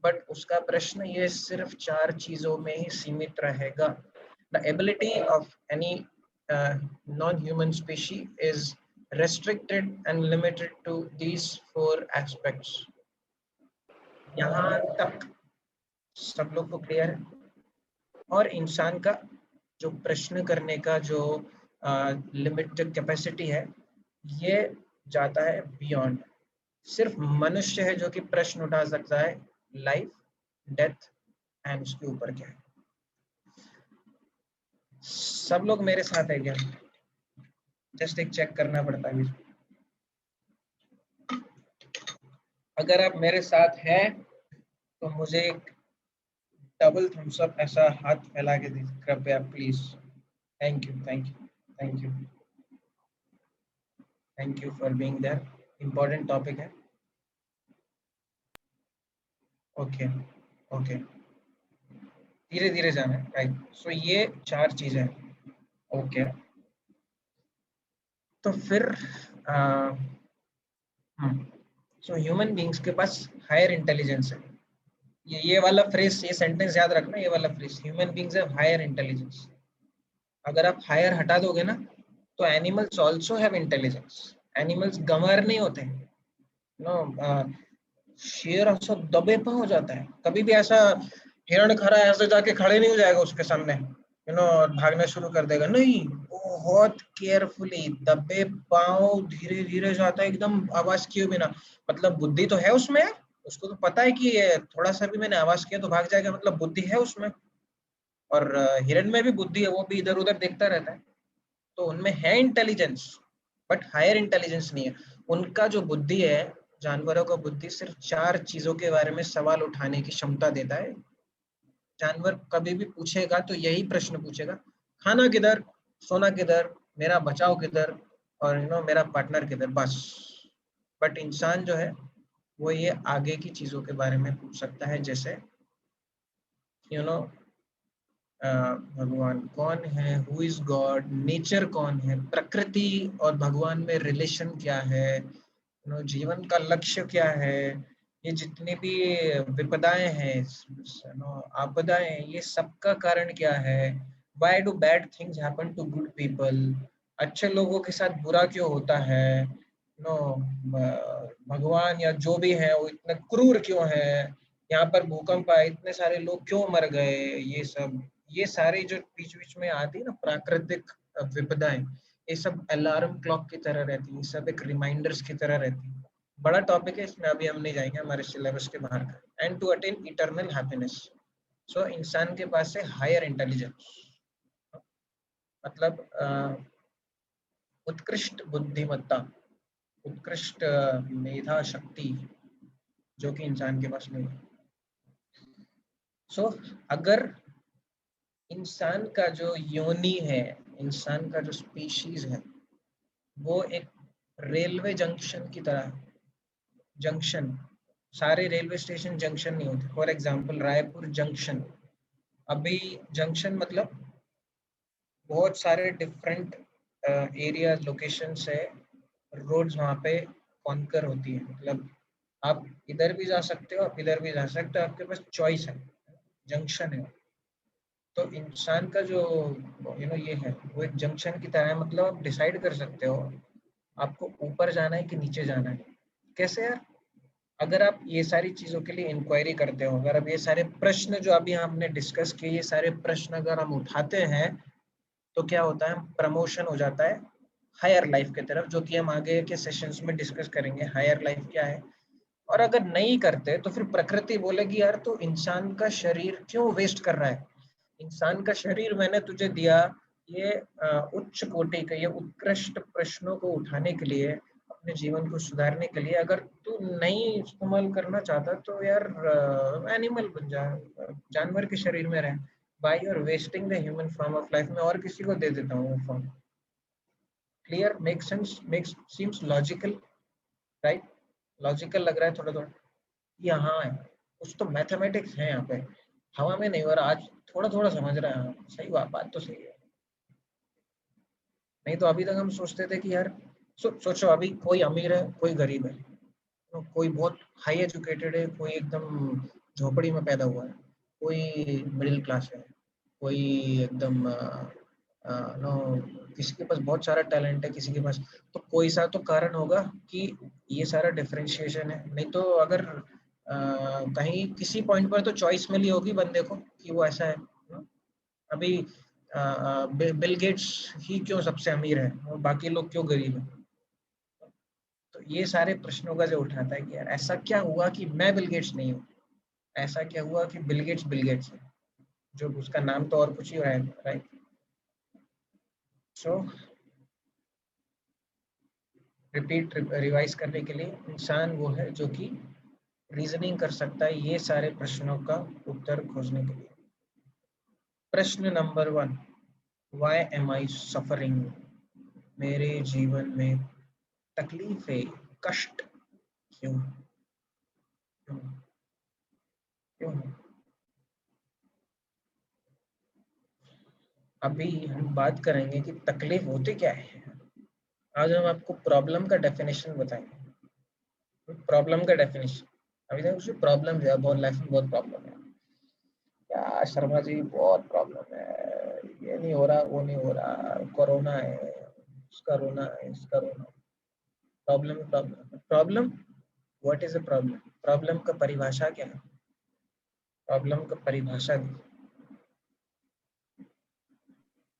बट उसका प्रश्न ये सिर्फ 4 चीजों में ही सीमित रहेगा। The ability of any non-human species is restricted and limited to these 4 aspects. यहाँ तक सब लोग को क्लियर है? और इंसान का जो प्रश्न करने का जो लिमिटेड कैपेसिटी है, ये जाता है बियॉन्ड। सिर्फ मनुष्य है जो कि प्रश्न उठा सकता है लाइफ, डेथ एंड उसके ऊपर क्या है। सब लोग मेरे साथ है क्या? जस्ट एक चेक करना पड़ता है। अगर आप मेरे साथ हैं तो मुझे एक डबल थम्स अप ऐसा हाथ फैला के दीजिए कृपया please. Thank you, thank you, thank you, thank you for being there. Important topic है। ओके ओके, धीरे धीरे जाना है, राइट। सो ये 4 चीजें हैं। ओके, तो फिर सो ह्यूमन बींग्स के पास हायर इंटेलिजेंस है। ये वाला फ्रेज, ये सेंटेंस याद रखना, ये वाला phrase, human beings have higher intelligence. अगर आप हायर हटा दोगे ना, तो animals also have intelligence. Animals गंवार नहीं होते, नो। शेर ऐसा दबे पे हो जाता है, कभी भी ऐसा हिरण खड़ा ऐसे जाके खड़े नहीं हो जाएगा उसके सामने, और भागना शुरू कर देगा, नहीं। बहुत केयरफुली दबे पांव धीरे धीरे जाता है, एकदम आवाज किए बिना। मतलब बुद्धि तो है उसमें, उसको तो पता है कि ये थोड़ा सा भी मैंने आवाज किया तो भाग जाएगा, मतलब बुद्धि है उसमें। और हिरण में भी बुद्धि है, वो भी इधर उधर देखता रहता है। तो उनमें है इंटेलिजेंस, बट हायर इंटेलिजेंस नहीं है। उनका जो बुद्धि है, जानवरों का बुद्धि सिर्फ 4 चीजों के बारे में सवाल उठाने की क्षमता देता है। जानवर कभी भी पूछेगा तो यही प्रश्न पूछेगा, खाना किधर, सोना किधर, मेरा बचाव किधर, और मेरा पार्टनर किधर, बस। बट इंसान जो है वो ये आगे की चीजों के बारे में पूछ सकता है, जैसे यू नो भगवान कौन है, हु इज गॉड, नेचर कौन है, प्रकृति और भगवान में रिलेशन क्या है, जीवन का लक्ष्य क्या है, ये जितनी भी विपदाएं हैं, आपदाएं हैं, ये सबका कारण क्या है, why do bad things happen to good people, अच्छे लोगों के साथ बुरा क्यों होता है, नो भगवान या जो भी है वो इतने क्रूर क्यों है, यहाँ पर भूकंप आए इतने सारे लोग क्यों मर गए, ये सब, ये सारी जो बीच बीच में आती है ना प्राकृतिक विपदाएं, ये सब अलार्म क्लॉक की तरह रहती है, ये सब एक रिमाइंडर्स की तरह रहती है। बड़ा टॉपिक है, इसमें अभी हम नहीं जाएंगे, हमारे सिलेबस के बाहर का। And to attain eternal happiness, so इंसान के पास है हायर इंटेलिजेंस, मतलब उत्कृष्ट बुद्धिमत्ता, उत्कृष्ट मेधा शक्ति, जो कि इंसान के पास नहीं है। सो अगर इंसान का जो योनि है, इंसान का जो स्पीशीज है, वो एक रेलवे जंक्शन की तरह है। जंक्शन, सारे रेलवे स्टेशन जंक्शन नहीं होते। फॉर एग्जांपल रायपुर जंक्शन, अभी जंक्शन मतलब बहुत सारे डिफरेंट एरिया लोकेशन से रोड्स वहाँ पे कॉन्कर होती है, मतलब आप इधर भी जा सकते हो, आप इधर भी जा सकते हो, आपके पास चॉइस है, जंक्शन है। तो इंसान का जो ये है, वो एक जंक्शन की तरह है, मतलब आप डिसाइड कर सकते हो आपको ऊपर जाना है कि नीचे जाना है। कैसे यार? अगर आप ये सारी चीजों के लिए इंक्वायरी करते हो, अगर अब ये सारे प्रश्न जो अभी हमने डिस्कस किए, ये सारे प्रश्न अगर हम उठाते हैं, तो क्या होता है, प्रमोशन हो जाता है हायर लाइफ की तरफ, जो कि हम आगे के सेशंस में डिस्कस करेंगे हायर लाइफ क्या है। और अगर नहीं करते तो फिर प्रकृति बोलेगी यार तो इंसान का शरीर क्यों वेस्ट कर रहा है, इंसान का शरीर मैंने तुझे दिया ये उच्च कोटि के, ये उत्कृष्ट प्रश्नों को उठाने के लिए, अपने जीवन को सुधारने के लिए, अगर तू नहीं इस्तेमाल करना चाहता तो यार एनिमल बन जा, जानवर के शरीर में रह। Why you are wasting the human form of life? मैं और किसी को दे देता हूँ वो form. Clear? Makes sense? Makes seems logical, right? Logical लग रहा है थोड़ा थोड़ा. यहाँ है कुछ तो मैथमेटिक्स है यहाँ पे, हवा में नहीं हो रहा. आज थोड़ा थोड़ा समझ रहा है. सही बात तो सही है. नहीं तो अभी तक हम सोचते थे कि यार सोचो अभी कोई अमीर है कोई गरीब है, तो कोई बहुत हाई एजुकेटेड है, कोई एकदम झोपड़ी में पैदा हुआ है, कोई मिडिल क्लास है, कोई एकदम नो, किसी के पास बहुत सारा टैलेंट है, किसी के पास. तो कोई सा तो कारण होगा कि ये सारा डिफरेंशिएशन है. नहीं तो अगर कहीं किसी पॉइंट पर तो चॉइस मिली होगी बंदे को कि वो ऐसा है. अभी बिल गेट्स ही क्यों सबसे अमीर है और बाकी लोग क्यों गरीब है? तो ये सारे प्रश्नों का जो उठाता है कि यार ऐसा क्या हुआ कि मैं बिल गेट्स नहीं हूँ, ऐसा क्या हुआ कि बिल गेट्स है, जो उसका नाम तो और कुछ ही है, राइट? सो रिपीट रिवाइज करने के लिए, इंसान वो है जो कि रीजनिंग कर सकता है ये सारे प्रश्नों का उत्तर खोजने के लिए. प्रश्न number 1, why am I suffering? मेरे जीवन में तकलीफें, कष्ट क्यों क्यों क्यों? अभी हम बात करेंगे कि तकलीफ होती क्या है. आज हम आपको प्रॉब्लम का डेफिनेशन बताएंगे. प्रॉब्लम का डेफिनेशन, अभी तक उसकी प्रॉब्लम है, बहुत लाइफ में बहुत प्रॉब्लम है. क्या शर्मा जी बहुत प्रॉब्लम है, ये नहीं हो रहा वो नहीं हो रहा, कोरोना है, उसका रोना है, इसका रोना. Problem problem problem. What is a problem? Problem का परिभाषा क्या है? प्रॉब्लम का परिभाषा दी.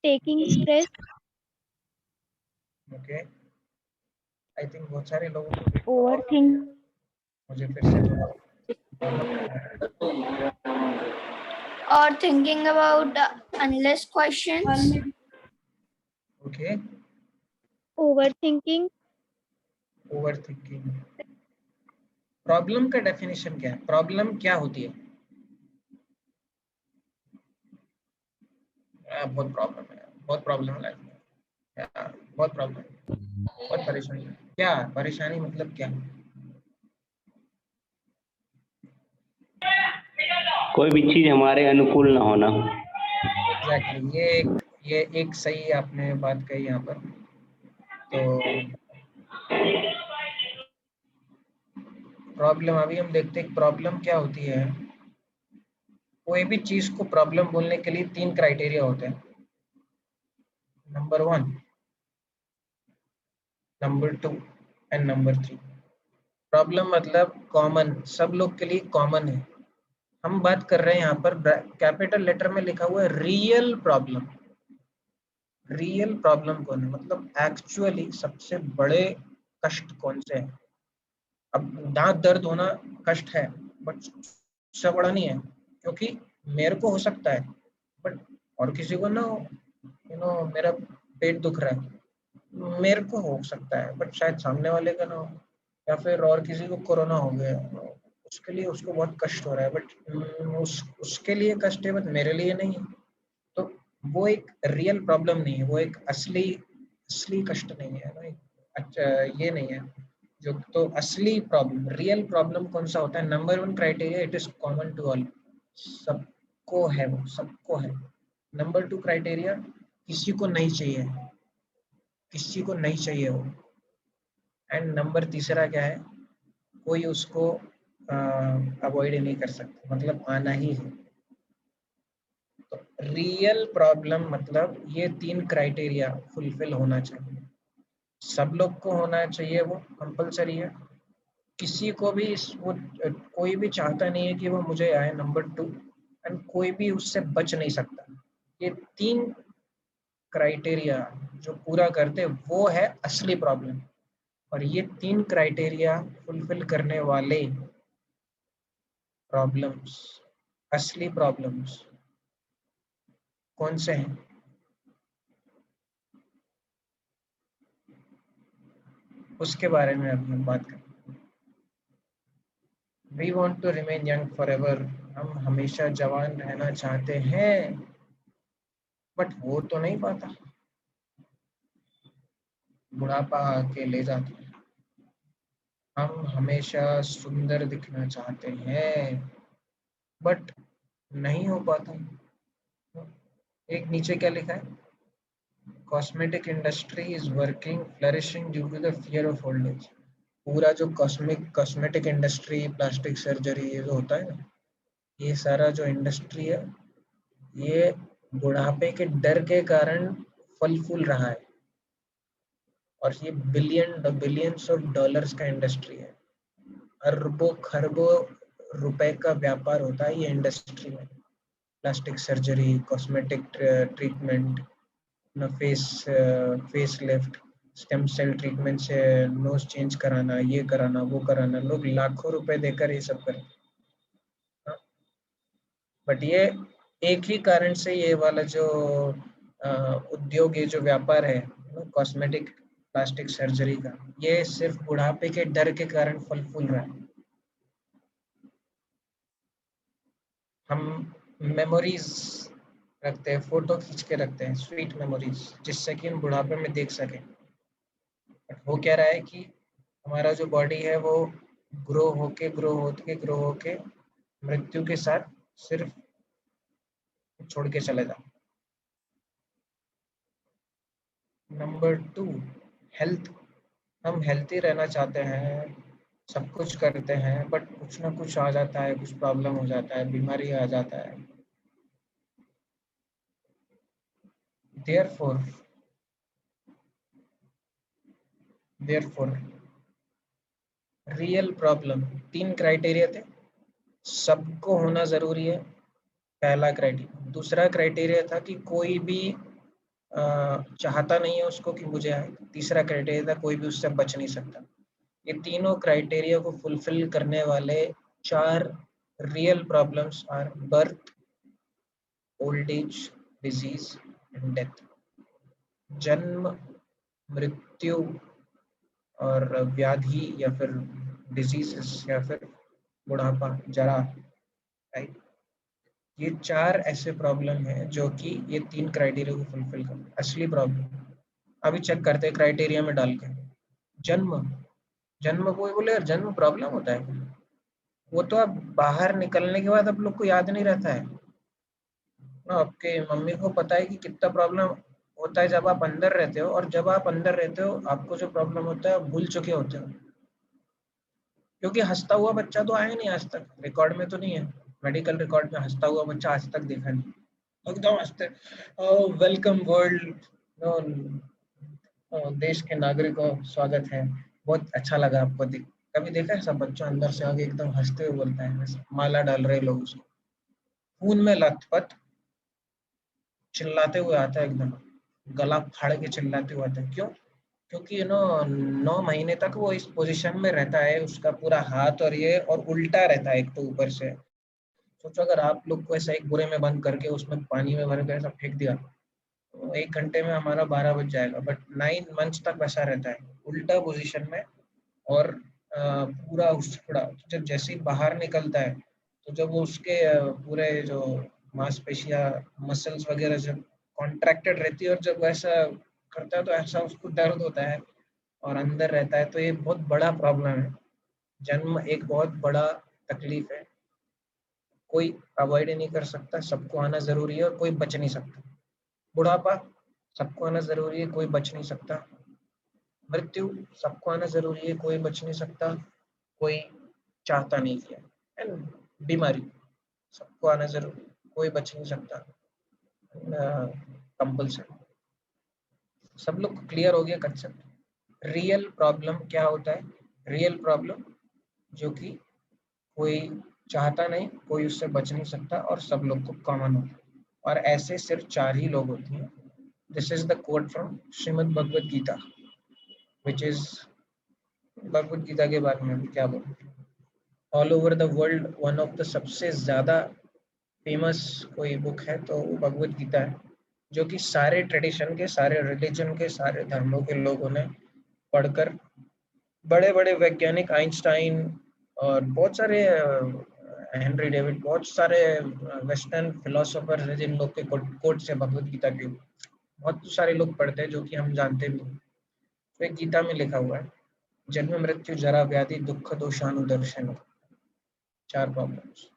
Taking stress, okay, I think बहुत सारे लोगों को Overthink. मुझे फिर से थोड़ा Or thinking about endless questions. Okay. overthinking, over thinking. Problem का डेफिनेशन क्या है? प्रॉब्लम क्या होती है? बहुत प्रॉब्लम है, बहुत प्रॉब्लम है लाइफ में. बहुत प्रॉब्लम, बहुत परेशानी है. क्या परेशानी मतलब क्या? कोई भी चीज हमारे अनुकूल ना होना. एग्जैक्टली, ये एक सही आपने बात कही यहाँ पर. तो प्रॉब्लम अभी हम देखते हैं प्रॉब्लम क्या होती है. कोई भी चीज को प्रॉब्लम बोलने के लिए 3 क्राइटेरिया होते हैं. Number 1, number 2 and number 3. Problem मतलब कॉमन, सब लोग के लिए कॉमन है. हम बात कर रहे हैं यहाँ पर कैपिटल लेटर में लिखा हुआ है रियल प्रॉब्लम. रियल प्रॉब्लम कौन है, मतलब एक्चुअली सबसे बड़े कष्ट कौन से हैं. अब दांत दर्द होना कष्ट है, बट उससे बड़ा नहीं है, क्योंकि मेरे को हो सकता है बट और किसी को ना हो. मेरा पेट दुख रहा है, मेरे को हो सकता है बट शायद सामने वाले का ना हो. या फिर और किसी को कोरोना हो गया, उसके लिए उसको बहुत कष्ट हो रहा है, बट उसके लिए कष्ट है बट मेरे लिए नहीं है. तो वो एक रियल प्रॉब्लम नहीं है, वो एक असली असली कष्ट नहीं है भाई. अच्छा, ये नहीं है जो. तो असली प्रॉब्लम, रियल प्रॉब्लम कौन सा होता है? Number 1 criteria, it is common to all. सबको है, वो सबको है. नंबर 2 क्राइटेरिया, किसी को नहीं चाहिए, किसी को नहीं चाहिए वो. एंड नंबर तीसरा क्या है? कोई उसको अवॉइड ही नहीं कर सकता, मतलब आना ही है. तो रियल प्रॉब्लम मतलब ये 3 क्राइटेरिया फुलफिल होना चाहिए. सब लोग को होना चाहिए, वो कंपलसरी है. किसी को भी वो कोई भी चाहता नहीं है कि वो मुझे आए, नंबर 2. एंड कोई भी उससे बच नहीं सकता. ये 3 क्राइटेरिया जो पूरा करते वो है असली प्रॉब्लम. और ये 3 क्राइटेरिया फुलफिल करने वाले प्रॉब्लम्स, असली प्रॉब्लम्स कौन से हैं? उसके बारे में अब हम बात करें. We want to remain young forever, हम हमेशा जवान रहना चाहते हैं, बट वो तो नहीं पाता, बुढ़ापा आके ले जाता है। हम हमेशा सुंदर दिखना चाहते हैं, बट नहीं हो पाता। एक नीचे क्या लिखा है, cosmetic industry is working flourishing due to the fear of old age. पूरा जो कॉस्मेटिक इंडस्ट्री, प्लास्टिक सर्जरी, ये जो होता है ना, ये सारा जो इंडस्ट्री है, ये बुढ़ापे के डर के कारण फल फूल रहा है, और ये बिलियंस ऑफ डॉलर्स का इंडस्ट्री है। अरबों खरबों रुपए का व्यापार होता है ये इंडस्ट्री में। प्लास्टिक सर्जरी, कॉस्मेटिक ट्रीटमेंट, ना face lift, stem cell treatment से नोज चेंज कराना, ये कराना, वो कराना, लोग लाखों रुपए देकर ये सब करते हैं। बट ये एक ही कारण से ये वाला जो उद्योग, ये जो व्यापार है कॉस्मेटिक प्लास्टिक सर्जरी का, ये सिर्फ बुढ़ापे के डर के कारण फल फूल रहा है। हम मेमोरीज रखते हैं, फोटो खींच के रखते हैं, स्वीट मेमोरीज, जिससे कि हम बुढ़ापे में देख सकें। बट हो क्या रहा है कि हमारा जो बॉडी है वो ग्रो होके मृत्यु के साथ सिर्फ छोड़ के चले जाओ। Number 2, health. हम हेल्थी रहना चाहते हैं, सब कुछ करते हैं, बट कुछ ना कुछ आ जाता है, कुछ प्रॉब्लम हो जाता है, बीमारी आ जाता है। देयरफॉर रियल प्रॉब्लम, 3 क्राइटेरिया थे, सबको होना जरूरी है, पहला क्राइटेरिया। दूसरा क्राइटेरिया था कि कोई भी चाहता नहीं है उसको कि मुझे आए। तीसरा क्राइटेरिया था कोई भी उससे बच नहीं सकता। ये तीनों क्राइटेरिया को फुलफिल करने वाले 4 real problems are birth, old age, disease and death. जन्म, मृत्यु और व्याधि या फिर डिजीजेस या फिर बुढ़ापा, जरा, राइट। ये 4 ऐसे प्रॉब्लम हैं जो कि ये 3 क्राइटेरिया को फुलफिल करते हैं। असली प्रॉब्लम अभी चेक करते हैं क्राइटेरिया में डाल के। जन्म, जन्म कोई बोले यार जन्म प्रॉब्लम होता है, वो तो अब बाहर निकलने के बाद आप लोग को याद नहीं रहता है ना। आपके मम्मी को पता है कि कितना प्रॉब्लम होता है जब आप अंदर रहते हो, और जब आप अंदर रहते हो आपको जो प्रॉब्लम होता है आप भूल चुके होते हो, क्योंकि हंसता हुआ बच्चा तो आया नहीं आज तक, रिकॉर्ड में तो नहीं है, मेडिकल रिकॉर्ड में हंसता हुआ बच्चा आज तक देखा नहीं। एकदम हंसते, वेलकम वर्ल्ड, देश के नागरिकों, स्वागत है, बहुत अच्छा लगा आपको देख। कभी देखा है सब बच्चा अंदर से आगे एकदम हंसते हुए बोलता है, वैसे माला डाल रहे लोग उसको, खून में लथपथ, चिल्लाते हुए आता है, एकदम गला फाड़ के चिल्लाते हुए आता है। क्यों? क्योंकि 9 महीने तक वो इस पोजीशन में रहता है, उसका पूरा हाथ और ये और उल्टा रहता है एक तो ऊपर से। सोचो अगर आप लोग को ऐसा एक बुरे में बंद करके उसमें पानी में भर के ऐसा फेंक दिया, तो 1 घंटे में हमारा 12 बज जाएगा। बट 9 मंथ्स तक वैसा रहता है उल्टा पोजीशन में, और पूरा उछड़ा। जब जैसे ही बाहर निकलता है तो जब वो उसके पूरे जो मांसपेशियां, मसल्स वगैरह जब कॉन्ट्रैक्टेड रहती है, और जब वैसा करता है तो ऐसा उसको दर्द होता है और अंदर रहता है। तो ये बहुत बड़ा प्रॉब्लम है। जन्म एक बहुत बड़ा तकलीफ है, कोई अवॉइड नहीं कर सकता, सबको आना जरूरी है और कोई बच नहीं सकता। बुढ़ापा सबको आना जरूरी है, कोई बच नहीं सकता। मृत्यु सबको आना जरूरी है, कोई बच नहीं सकता, कोई चाहता नहीं किया। एंड बीमारी सबको आना जरूरी, कोई बच नहीं सकता, कंपल्सरी। सब लोग को क्लियर हो गया कंसेप्ट। रियल प्रॉब्लम क्या होता है? रियल प्रॉब्लम जो कि कोई चाहता नहीं, कोई उससे बच नहीं सकता, और सब लोग को कॉमन होता है, और ऐसे सिर्फ 4 ही लोग होती हैं। This is the quote from Shrimad Bhagavad Gita, which is, Bhagavad Gita के बारे में भी क्या बोलूं, all over the world one of the सबसे ज्यादा फेमस कोई बुक है तो वो भगवद गीता है, जो कि सारे ट्रेडिशन के, सारे रिलीजन के, सारे धर्मों के लोगों ने पढ़कर, बड़े बड़े वैज्ञानिक आइंस्टाइन, और बहुत सारे हेनरी डेविड, बहुत सारे वेस्टर्न फिलोसोफर हैं जिन लोग के कोट से भगवत गीता के बहुत सारे लोग पढ़ते हैं जो कि हम जानते भी नहीं। तो एक गीता में लिखा हुआ है, जन्म मृत्यु जरा व्याधि दुख दोषानुदर्शन, 4 प्रॉब्लम्स।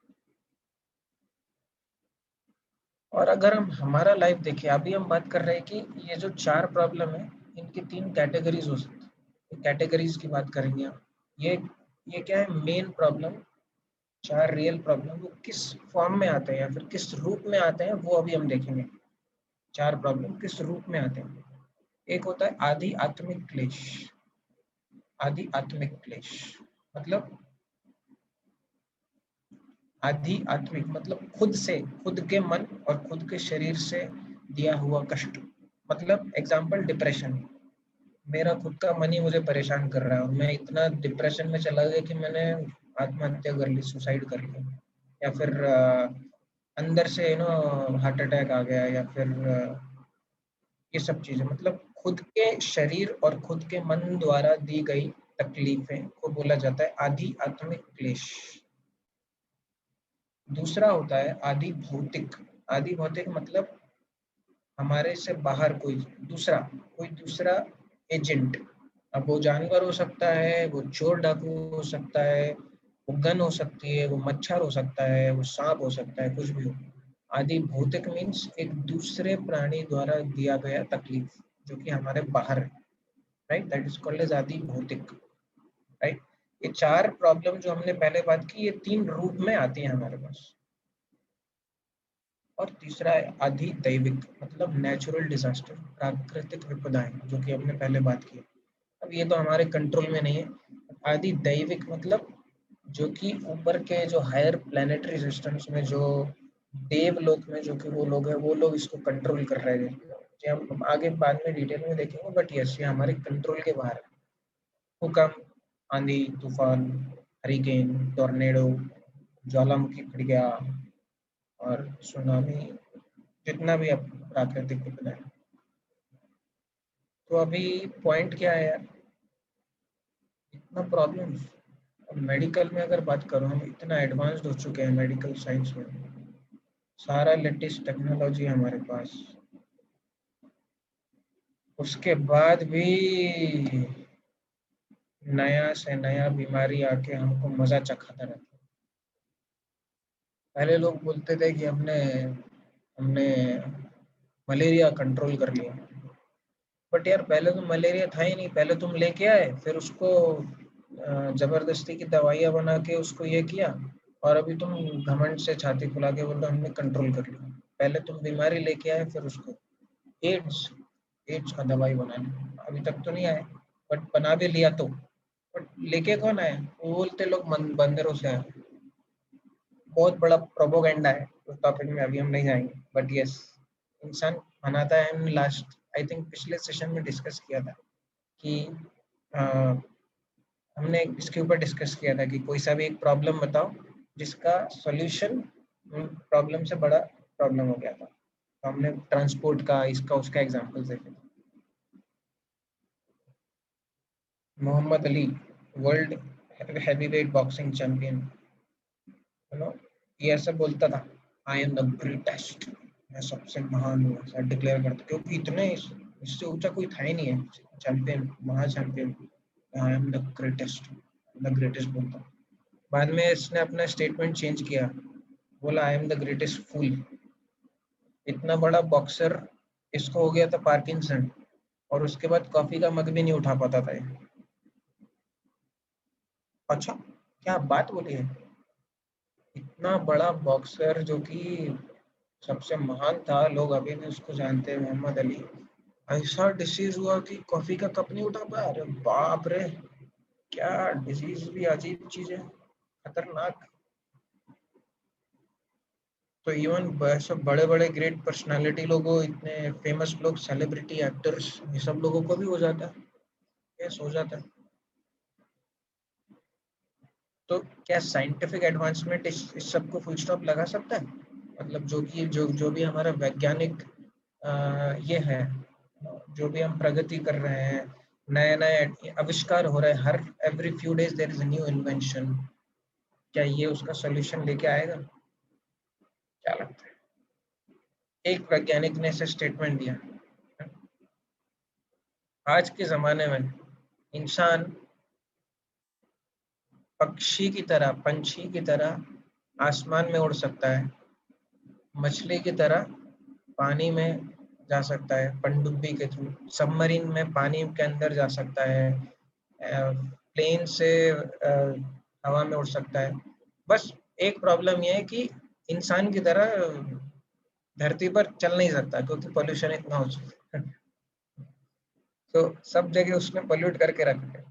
और अगर हम हमारा लाइफ देखें, अभी हम बात कर रहे हैं कि ये जो 4 प्रॉब्लम है इनकी 3 कैटेगरीज हो सकती है। कैटेगरीज की बात करेंगे हम। ये क्या है, मेन प्रॉब्लम, 4 रियल प्रॉब्लम वो किस फॉर्म में आते हैं या फिर किस रूप में आते हैं वो अभी हम देखेंगे। 4 प्रॉब्लम किस रूप में आते हैं। एक होता है आदि आत्मिक क्लेश। आदि आत्मिक क्लेश मतलब आदि आत्मिक मतलब खुद से, खुद के मन और खुद के शरीर से दिया हुआ कष्ट। मतलब एग्जाम्पल डिप्रेशन, मेरा खुद का मन ही मुझे परेशान कर रहा है और मैं इतना डिप्रेशन में चला गया कि मैंने आत्महत्या कर ली, सुसाइड कर लिया, या फिर अंदर से हार्ट अटैक आ गया, या फिर ये सब चीजें। मतलब खुद के शरीर और खुद के मन द्वारा दी गई तकलीफें को बोला जाता है आदि आत्मिक क्लेश। दूसरा होता है आदि भौतिक। आदि भौतिक मतलब हमारे से बाहर कोई दूसरा एजेंट। अब वो जानवर हो सकता है, वो चोर डाकू हो सकता है, वो गन हो सकती है, वो मच्छर हो सकता है, वो सांप हो सकता है, कुछ भी हो। आदि भौतिक मीन्स एक दूसरे प्राणी द्वारा दिया गया तकलीफ जो कि हमारे बाहर है, right, that is called as आदि भौतिक, राइट। ये 4 प्रॉब्लम जो हमने पहले बात की, ये 3 रूप में आती है हमारे पास। और तीसरा है आदि दैविक मतलब नेचुरल डिजास्टर, प्राकृतिक विपदाएं, जो कि हमने पहले बात की। अब ये तो हमारे कंट्रोल में नहीं है। आदि दैविक मतलब जो कि ऊपर के जो हायर प्लैनेटरी सिस्टम्स में, जो देवलोक में जो कि वो लोग हैं, वो लोग इसको कंट्रोल कर रहे हैं। ये हम आगे बाद में डिटेल में देखेंगे, बट यस ये हमारे कंट्रोल के बाहर है। भूकंप, आंधी तूफान, हरिकेन, टोर्नेडो, ज्वालामुखी फटका और सुनामी, जितना भी अब प्राकृतिक विपदा है। तो अभी पॉइंट क्या है यार, इतना प्रॉब्लम्स। मेडिकल में अगर बात करूँ, हम इतना एडवांस्ड हो चुके हैं मेडिकल साइंस में, सारा लेटेस्ट टेक्नोलॉजी हमारे पास, उसके बाद भी नया से नया बीमारी आके हमको मजा चखाता रहता है। पहले लोग बोलते थे कि हमने हमने मलेरिया कंट्रोल कर लिया, बट यार पहले तो मलेरिया था ही नहीं। पहले तुम लेके आए, फिर उसको जबरदस्ती की दवाइयाँ बना के उसको ये किया, और अभी तुम घमंड से छाती फुला के बोल रहे हो हमने कंट्रोल कर लिया। पहले तुम बीमारी लेके आए, फिर उसको एड्स एड्स का दवाई बना ली, अभी तक तो नहीं आए, बट बना भी लिया तो, बट लेके कौन आए, वो बोलते लोग बंदरों से आए। बहुत बड़ा प्रोपोगेंडा है, उस टॉपिक में अभी हम नहीं जाएंगे, बट यस इंसान बनाता है। हमने लास्ट आई थिंक पिछले सेशन में डिस्कस किया था कि हमने इसके ऊपर डिस्कस किया था कि कोई सा भी एक प्रॉब्लम बताओ जिसका सॉल्यूशन प्रॉब्लम से बड़ा प्रॉब्लम हो गया था। तो हमने ट्रांसपोर्ट का, इसका उसका एग्जांपल देखे। Muhammad Ali, world heavyweight boxing champion, ये ऐसा बोलता था, आई एम द ग्रेटेस्ट, मैं सबसे महान हूँ, ऐसा डिक्लेयर करता, क्योंकि इतने इससे ऊंचा कोई था ही नहीं है चैंपियन, महा champion. I am the greatest बोलता। बाद में इसने अपना स्टेटमेंट चेंज किया, बोला आई एम द ग्रेटेस्ट फूल। इतना बड़ा बॉक्सर, इसको हो गया था पार्किंसन, और उसके बाद कॉफी का मग भी नहीं उठा पाता था ये। अच्छा, क्या बात बोली है, इतना बड़ा बॉक्सर जो कि सबसे महान था, लोग अभी भी उसको जानते हैं, मोहम्मद अली, ऐसा डिसीज हुआ कि कॉफी का कप नहीं उठा पाया। अरे बाप रे, क्या डिजीज भी अजीब चीज है, खतरनाक। तो इवन ऐसे बड़े बड़े ग्रेट पर्सनालिटी लोगों, इतने फेमस लोग, सेलिब्रिटी, एक्टर्स, ये सब लोगों को भी हो जाता है, यस हो जाता है। तो क्या साइंटिफिक एडवांसमेंट इस सब को फुल स्टॉप लगा सकता है? मतलब जो भी हमारा वैज्ञानिक ये है, जो भी हम प्रगति कर रहे हैं, नए नए आविष्कार हो रहे हैं, हर every few days there is a new invention, क्या ये उसका सॉल्यूशन लेके आएगा? क्या लगता है? एक वैज्ञानिक ने ऐसे स्टेटमेंट दिया, आज के ज़माने में इंसान पक्षी की तरह, पंछी की तरह आसमान में उड़ सकता है, मछली की तरह पानी में जा सकता है पनडुब्बी के थ्रू, सबमरीन में पानी के अंदर जा सकता है, प्लेन से हवा में उड़ सकता है। बस एक प्रॉब्लम ये है कि इंसान की तरह धरती पर चल नहीं सकता क्योंकि पोल्यूशन इतना हो चुका है। तो सब जगह उसने पोल्यूट करके रखा है।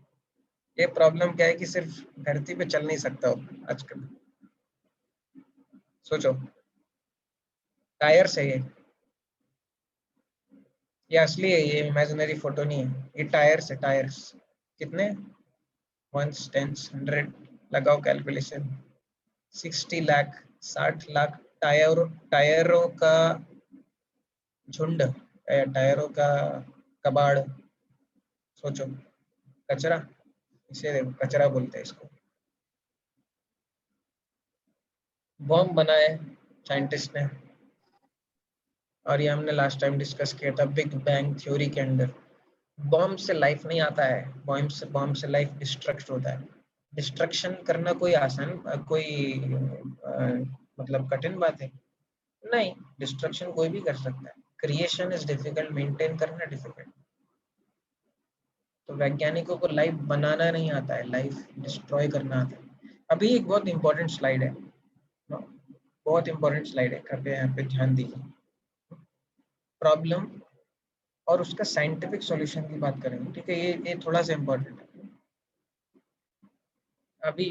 ये प्रॉब्लम क्या है कि सिर्फ धरती पे चल नहीं सकता हो आजकल। सोचो, टायर से ये असली है, ये इमेजिनरी फोटो नहीं है, ये टायर्स है, टायर्स। कितने? 1 10 100 लगाओ कैलकुलेशन, 60 लाख, 60 लाख टायरों का झुंड या टायरों का कबाड़। सोचो, कचरा, इसे देखो कचरा बोलते हैं इसको। बॉम्ब बनाए साइंटिस्ट ने, और ये हमने लास्ट टाइम डिस्कस किया था बिग बैंग थ्योरी के अंदर। बॉम्ब से लाइफ नहीं आता है, बॉम्ब से लाइफ डिस्ट्रक्ट होता है। डिस्ट्रक्शन करना कोई आसान, कोई मतलब कठिन बात है नहीं। डिस्ट्रक्शन कोई भी कर सकता है, क्रिएशन इज डिफिकल्ट, मेंटेन करना डिफिकल्ट। तो वैज्ञानिकों को लाइफ बनाना नहीं आता है, लाइफ डिस्ट्रॉय करना आता है। अभी एक बहुत इंपॉर्टेंट स्लाइड है, बहुत इंपॉर्टेंट स्लाइड है, कृपया यहाँ पे ध्यान दीजिए। प्रॉब्लम और उसका साइंटिफिक सॉल्यूशन की बात करेंगे, ठीक है? ये थोड़ा सा इंपॉर्टेंट है। अभी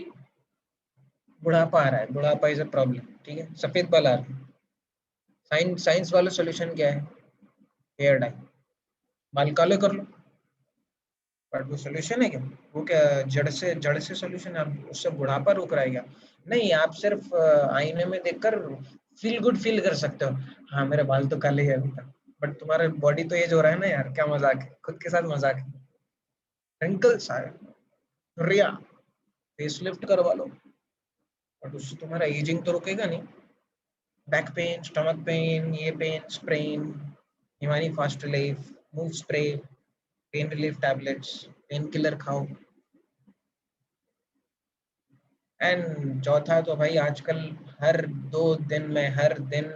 बुढ़ापा आ रहा है, बुढ़ापा इज अ प्रॉब्लम, ठीक है? सफेद बाल आ रहे हैं, साइंस वाला सॉल्यूशन क्या है? हेयर डाई, बाल काले कर लो। बट वो सॉल्यूशन है क्या? वो क्या जड़ से सॉल्यूशन है? आप उससे बुढ़ापा रोक रहा है क्या? नहीं, आप सिर्फ आईने में देखकर फील गुड फील कर सकते हो, हाँ मेरे बाल तो काले हैं अभी तक, बट तुम्हारा बॉडी तो एज हो रहा है ना यार, क्या मजाक है, खुद के साथ मजाक है। रिंकल्स आए, रिया, फेसलिफ्ट करवा लो, बट उससे तुम्हारा एजिंग तो रुकेगा नहीं। बैक पेन, स्टमक पेन, ये pain, sprain, Himani fast relief, move spray, pain relief tablets, painkiller खाओ। एंड चौथा तो भाई आजकल हर 2 दिन में, हर दिन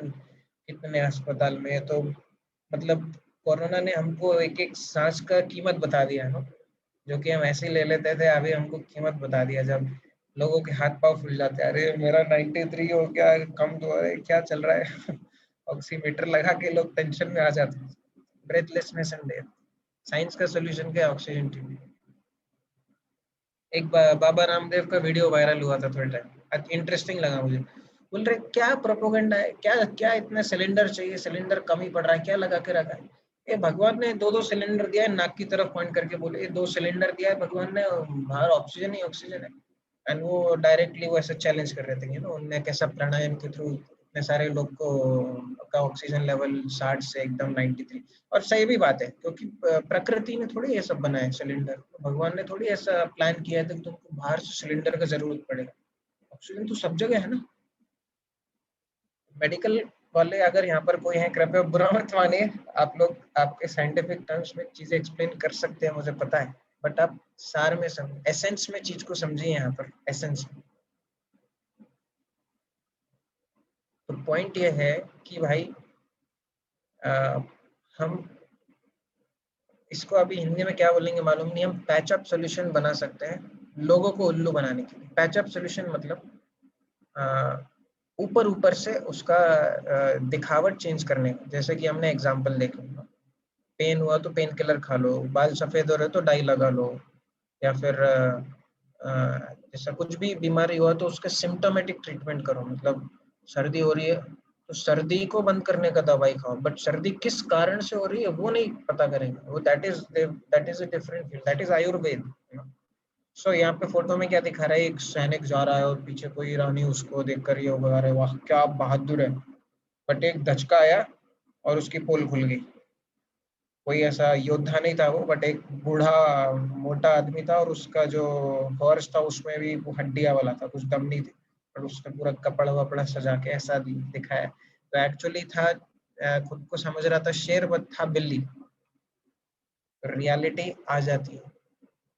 कितने अस्पताल में, तो मतलब कोरोना ने हमको एक एक सांस का कीमत बता दिया है ना, जो कि हम ऐसे ही ले लेते थे, अभी हमको कीमत बता दिया। जब लोगों के हाथ पांव फूल जाते हैं, अरे मेरा 93 हो गया, कम तो है, क्या चल रहा है? ऑक्सीमीटर लगा के लोग टेंशन में आ जाते हैं। ब्रेथलेसनेस एंड डेथ, साइंस का सॉल्यूशन क्या है? Oxygen tube. एक बाबा रामदेव का वीडियो वायरल हुआ था थोड़े टाइम, इंटरेस्टिंग लगा मुझे। बोल रहे क्या प्रोपोगंडा है, क्या क्या इतने सिलेंडर चाहिए, सिलेंडर कम ही पड़ रहा है, क्या लगा के रखा है? ये भगवान ने 2-2 सिलेंडर दिया है, नाक की तरफ पॉइंट करके बोले, ये 2 सिलेंडर दिया है भगवान ने, बाहर ऑक्सीजन ही ऑक्सीजन है। एंड वो डायरेक्टली वो ऐसे चैलेंज कर रहे थे, यू नो, उनने कैसा प्राणायाम के थ्रू इतने सारे लोग को का ऑक्सीजन लेवल 60 से एकदम 93। और सही भी बात है, क्योंकि प्रकृति ने थोड़ी ये सब बनाया है सिलेंडर, भगवान ने थोड़ी ऐसा प्लान किया है कि तुमको बाहर से सिलेंडर का जरूरत पड़ेगा। ऑक्सीजन तो सब जगह है ना। मेडिकल वाले अगर यहाँ पर कोई है, कृपया बुरा मत मानिए, आप लोग आपके साइंटिफिक टर्म्स में चीजें एक्सप्लेन कर सकते हैं, मुझे पता है, बट आप सार में समझ, एसेंस में चीज को समझिए यहाँ पर, एसेंस में। तो पॉइंट ये है कि भाई हम इसको अभी हिंदी में क्या बोलेंगे मालूम नहीं, हम पैचअप सॉल्यूशन बना सकते हैं लोगों को उल्लू बनाने के लिए। पैचअप सॉल्यूशन मतलब ऊपर ऊपर से उसका दिखावट चेंज करने का। जैसे कि हमने एग्जांपल देखे, पेन हुआ तो पेन किलर खा लो, बाल सफेद हो रहे तो डाई लगा लो, या फिर जैसा कुछ भी बीमारी हुआ तो उसका सिम्टोमेटिक ट्रीटमेंट करो। मतलब सर्दी हो रही है तो सर्दी को बंद करने का दवाई खाओ, बट सर्दी किस कारण से हो रही है वो नहीं पता करेंगे, वो that is a different field, that is Ayurveda. So यहाँ पे फोटो में क्या दिखा रहा है, एक सैनिक जा रहा है और पीछे कोई रानी उसको देखकर ये बता रहे, वाह क्या बहादुर है, बट एक धचका आया और उसकी पोल खुल गई। कोई ऐसा योद्धा नहीं था वो, बट एक बूढ़ा मोटा आदमी था और उसका जो हॉर्स था उसमें भी वो हड्डियां वाला था, कुछ दम नहीं थी। और उसने पूरा कपड़ा वपड़ा सजा के ऐसा दिखाया। तो एक्चुअली था खुद को समझ रहा था शेर, बट था बिल्ली। रियलिटी आ जाती है।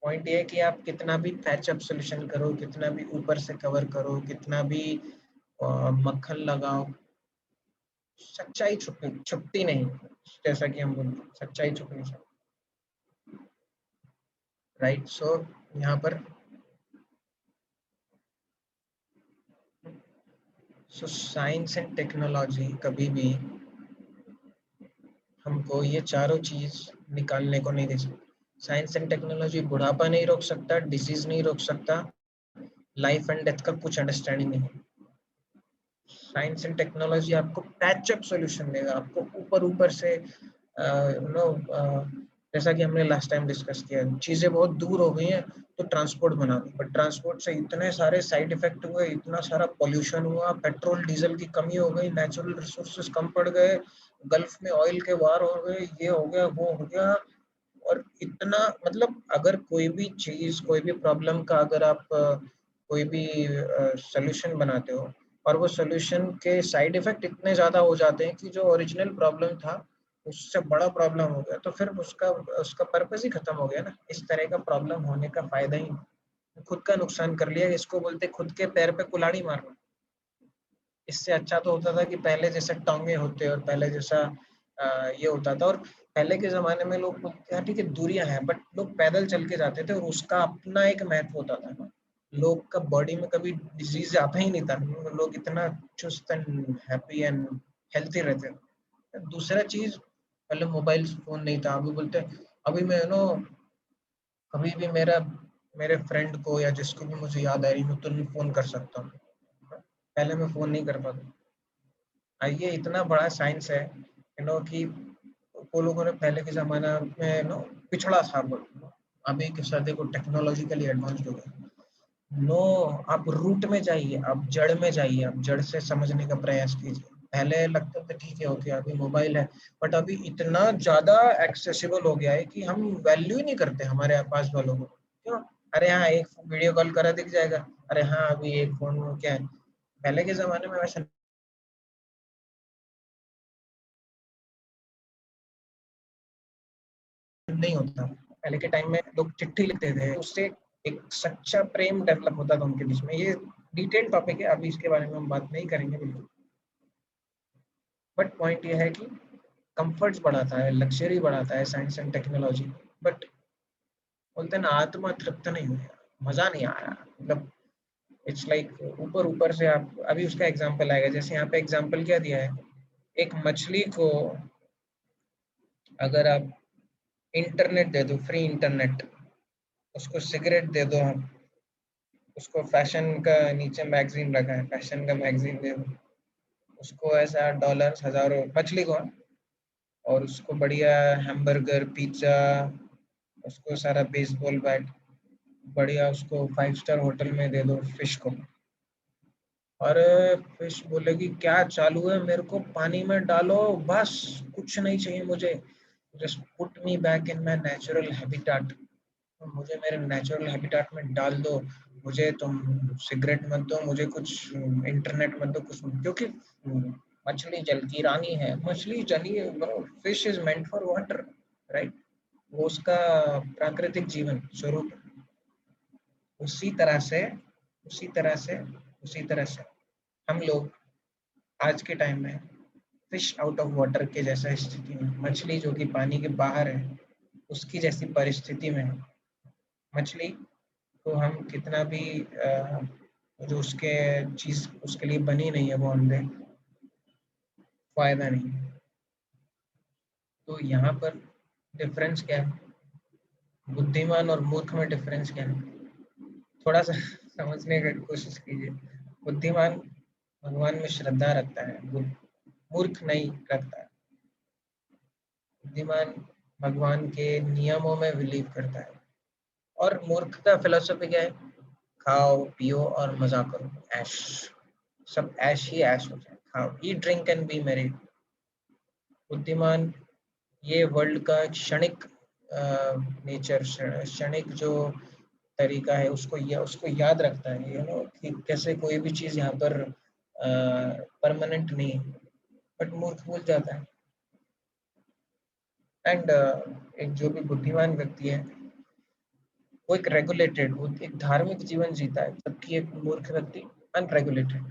पॉइंट ये है कि आप कितना भी पैचअप सोल्यूशन करो, कितना भी ऊपर से कवर करो, कितना भी मक्खन लगाओ, सच्चाई छुपती नहीं। जैसा कि हम बोलते हैं, सच्चाई छुप नहीं सकती, राइट। सो यहाँ पर साइंस एंड टेक्नोलॉजी कभी भी हमको ये चारों चीज निकालने को नहीं दे सकती। साइंस एंड टेक्नोलॉजी बुढ़ापा नहीं रोक सकता, डिसीज नहीं रोक सकता, लाइफ एंड डेथ का कुछ अंडरस्टैंडिंग नहीं। साइंस एंड टेक्नोलॉजी आपको पैचअप सॉल्यूशन देगा, आपको ऊपर ऊपर से जैसा कि हमने लास्ट टाइम डिस्कस किया, चीजें बहुत दूर हो गई हैं तो ट्रांसपोर्ट बना दो, बट ट्रांसपोर्ट से इतने सारे साइड इफेक्ट हुए, इतना सारा पोल्यूशन हुआ, पेट्रोल डीजल की कमी हो गई, नेचुरल रिसोर्सेज कम पड़ गए, गल्फ में ऑयल के वार हो गए, ये हो गया वो हो गया। और इतना मतलब अगर कोई भी चीज, कोई भी प्रॉब्लम का अगर आप कोई भी सोल्यूशन बनाते हो और वो सोल्यूशन के साइड इफेक्ट इतने ज्यादा हो जाते हैं कि जो ओरिजिनल प्रॉब्लम था उससे बड़ा प्रॉब्लम हो गया, तो फिर उसका उसका पर्पस ही खत्म हो गया ना। इस तरह का प्रॉब्लम होने का फायदा ही नहीं। खुद का नुकसान कर लिया, इसको बोलते खुद के पैर पे कुल्हाड़ी मारना। इससे अच्छा तो होता था कि पहले जैसे टांगे होते और पहले जैसा ये होता था। और पहले के जमाने में लोग बोलते हैं ठीक है दूरियां हैं, बट लोग पैदल चल के जाते थे और उसका अपना एक महत्व होता था। लोग का बॉडी में कभी डिजीज आता ही नहीं था, लोग इतना चुस्त एंड हैप्पी एंड हेल्थी रहते थे। दूसरा चीज, पहले मोबाइल फोन नहीं था। अभी बोलते हैं, अभी मैं कभी भी मेरे फ्रेंड को या जिसको भी मुझे याद आ रही मैं तुरंत फोन कर सकता हूँ। पहले मैं फोन नहीं कर पाता। ये इतना बड़ा साइंस है कि वो लोगों ने पहले के जमाना में पिछड़ा था वो। अभी के साथ देखो टेक्नोलॉजिकली एडवांस्ड हो गए। आप रूट में जाइए, आप जड़ में जाइए, आप जड़ से समझने का प्रयास कीजिए। पहले लगता था ठीक है ओके अभी मोबाइल है, बट अभी इतना ज्यादा एक्सेसिबल हो गया है कि हम वैल्यू ही नहीं करते हमारे पास वालों को। क्यों? अरे हाँ एक वीडियो कॉल करा दिख जाएगा, अरे हाँ अभी एक फोन में क्या है। पहले के जमाने में वैसा नहीं होता। पहले के टाइम में लोग चिट्ठी लिखते थे, उससे एक सच्चा प्रेम डेवलप होता था उनके बीच में। ये डिटेल टॉपिक है, अभी इसके बारे में हम बात नहीं करेंगे बिल्कुल। बट पॉइंट ये है कि कंफर्ट्स बढ़ाता है, लग्जरी बढ़ाता है साइंस एंड टेक्नोलॉजी, बट बोलते हैं ना आत्मा तृप्त नहीं हुआ, मजा नहीं आया। मतलब इट्स लाइक ऊपर ऊपर से आप अभी उसका एग्जांपल आएगा। जैसे यहाँ पे एग्जांपल क्या दिया है, एक मछली को अगर आप इंटरनेट दे दो, फ्री इंटरनेट, उसको सिगरेट दे दो, हम उसको फैशन का नीचे मैगजीन रखा है, फैशन का मैगजीन दे दो उसको, ऐसा डॉलर्स हजारों मछली को, और उसको बढ़िया हैमबर्गर पिज्जा, उसको सारा बेसबॉल बैट, बढ़िया उसको 5 स्टार होटल में दे दो फिश को। और फिश बोलेगी क्या चालू है, मेरे को पानी में डालो बस, कुछ नहीं चाहिए मुझे, just put me back in my natural habitat, मुझे मेरे नेचुरल हैबिटाट में डाल दो, मुझे तुम सिगरेट मत दो, मुझे कुछ इंटरनेट मत दो, कुछ क्योंकि मछली जल की रानी है, मछली जलीय, fish is meant for water, right. वो उसका प्राकृतिक जीवन स्वरूप। उसी तरह से उसी तरह से उसी तरह से हम लोग आज के टाइम में फिश आउट ऑफ वाटर के जैसा स्थिति में, मछली जो कि पानी के बाहर है उसकी जैसी परिस्थिति में है। मछली तो हम कितना भी जो उसके चीज उसके लिए बनी नहीं है वो हम दे, फायदा नहीं। तो यहाँ पर डिफरेंस क्या है, बुद्धिमान और मूर्ख में डिफरेंस क्या है, थोड़ा सा समझने की कोशिश कीजिए। बुद्धिमान भगवान में श्रद्धा रखता है, मूर्ख नहीं रखता है। बुद्धिमान भगवान के नियमों में बिलीव करता है, और मूर्ख का फिलोसफी क्या है, खाओ पियो और मजा करो, ऐश, सब ऐश ही ऐश हो जाए, खाओ ईट ड्रिंक एंड बी मेरी। बुद्धिमान ये वर्ल्ड का क्षणिक नेचर, क्षणिक जो तरीका है उसको याद रखता है, कि कैसे कोई भी चीज यहाँ पर परमानेंट नहीं है, बट मूर्ख भूल जाता है। एंड एक जो भी बुद्धिमान व्यक्ति है वो एक रेगुलेटेड, वो एक धार्मिक जीवन जीता है, जबकि एक मूर्ख व्यक्ति अनरेगुलेटेड।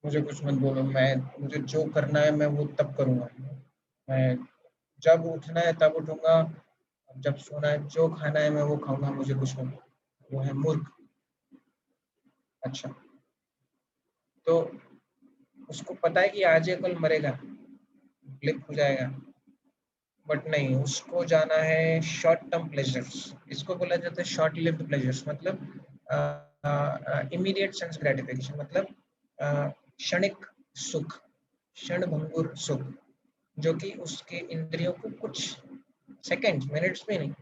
मुझे कुछ मत बोलो, मुझे जो करना है मैं वो तब करूँगा, मैं जब उठना है तब उठूंगा, जब सोना है, जो खाना है मैं वो खाऊंगा, मुझे कुछ मत बोलो। वो है मूर्ख। अच्छा, तो उसको पता है कि आज या कल मरेगा, ब्लिप हो जाएगा, बट नहीं, उसको जाना है शॉर्ट टर्म प्लेजर्स। इसको बोला जाता है शॉर्ट लिव्ड प्लेजर्स, मतलब इमीडिएट सेंस ग्रेटिफिकेशन, मतलब क्षणिक सुख, क्षणभंगुर सुख, जो कि उसके इंद्रियों को कुछ सेकंड्स, मिनट्स में नहीं।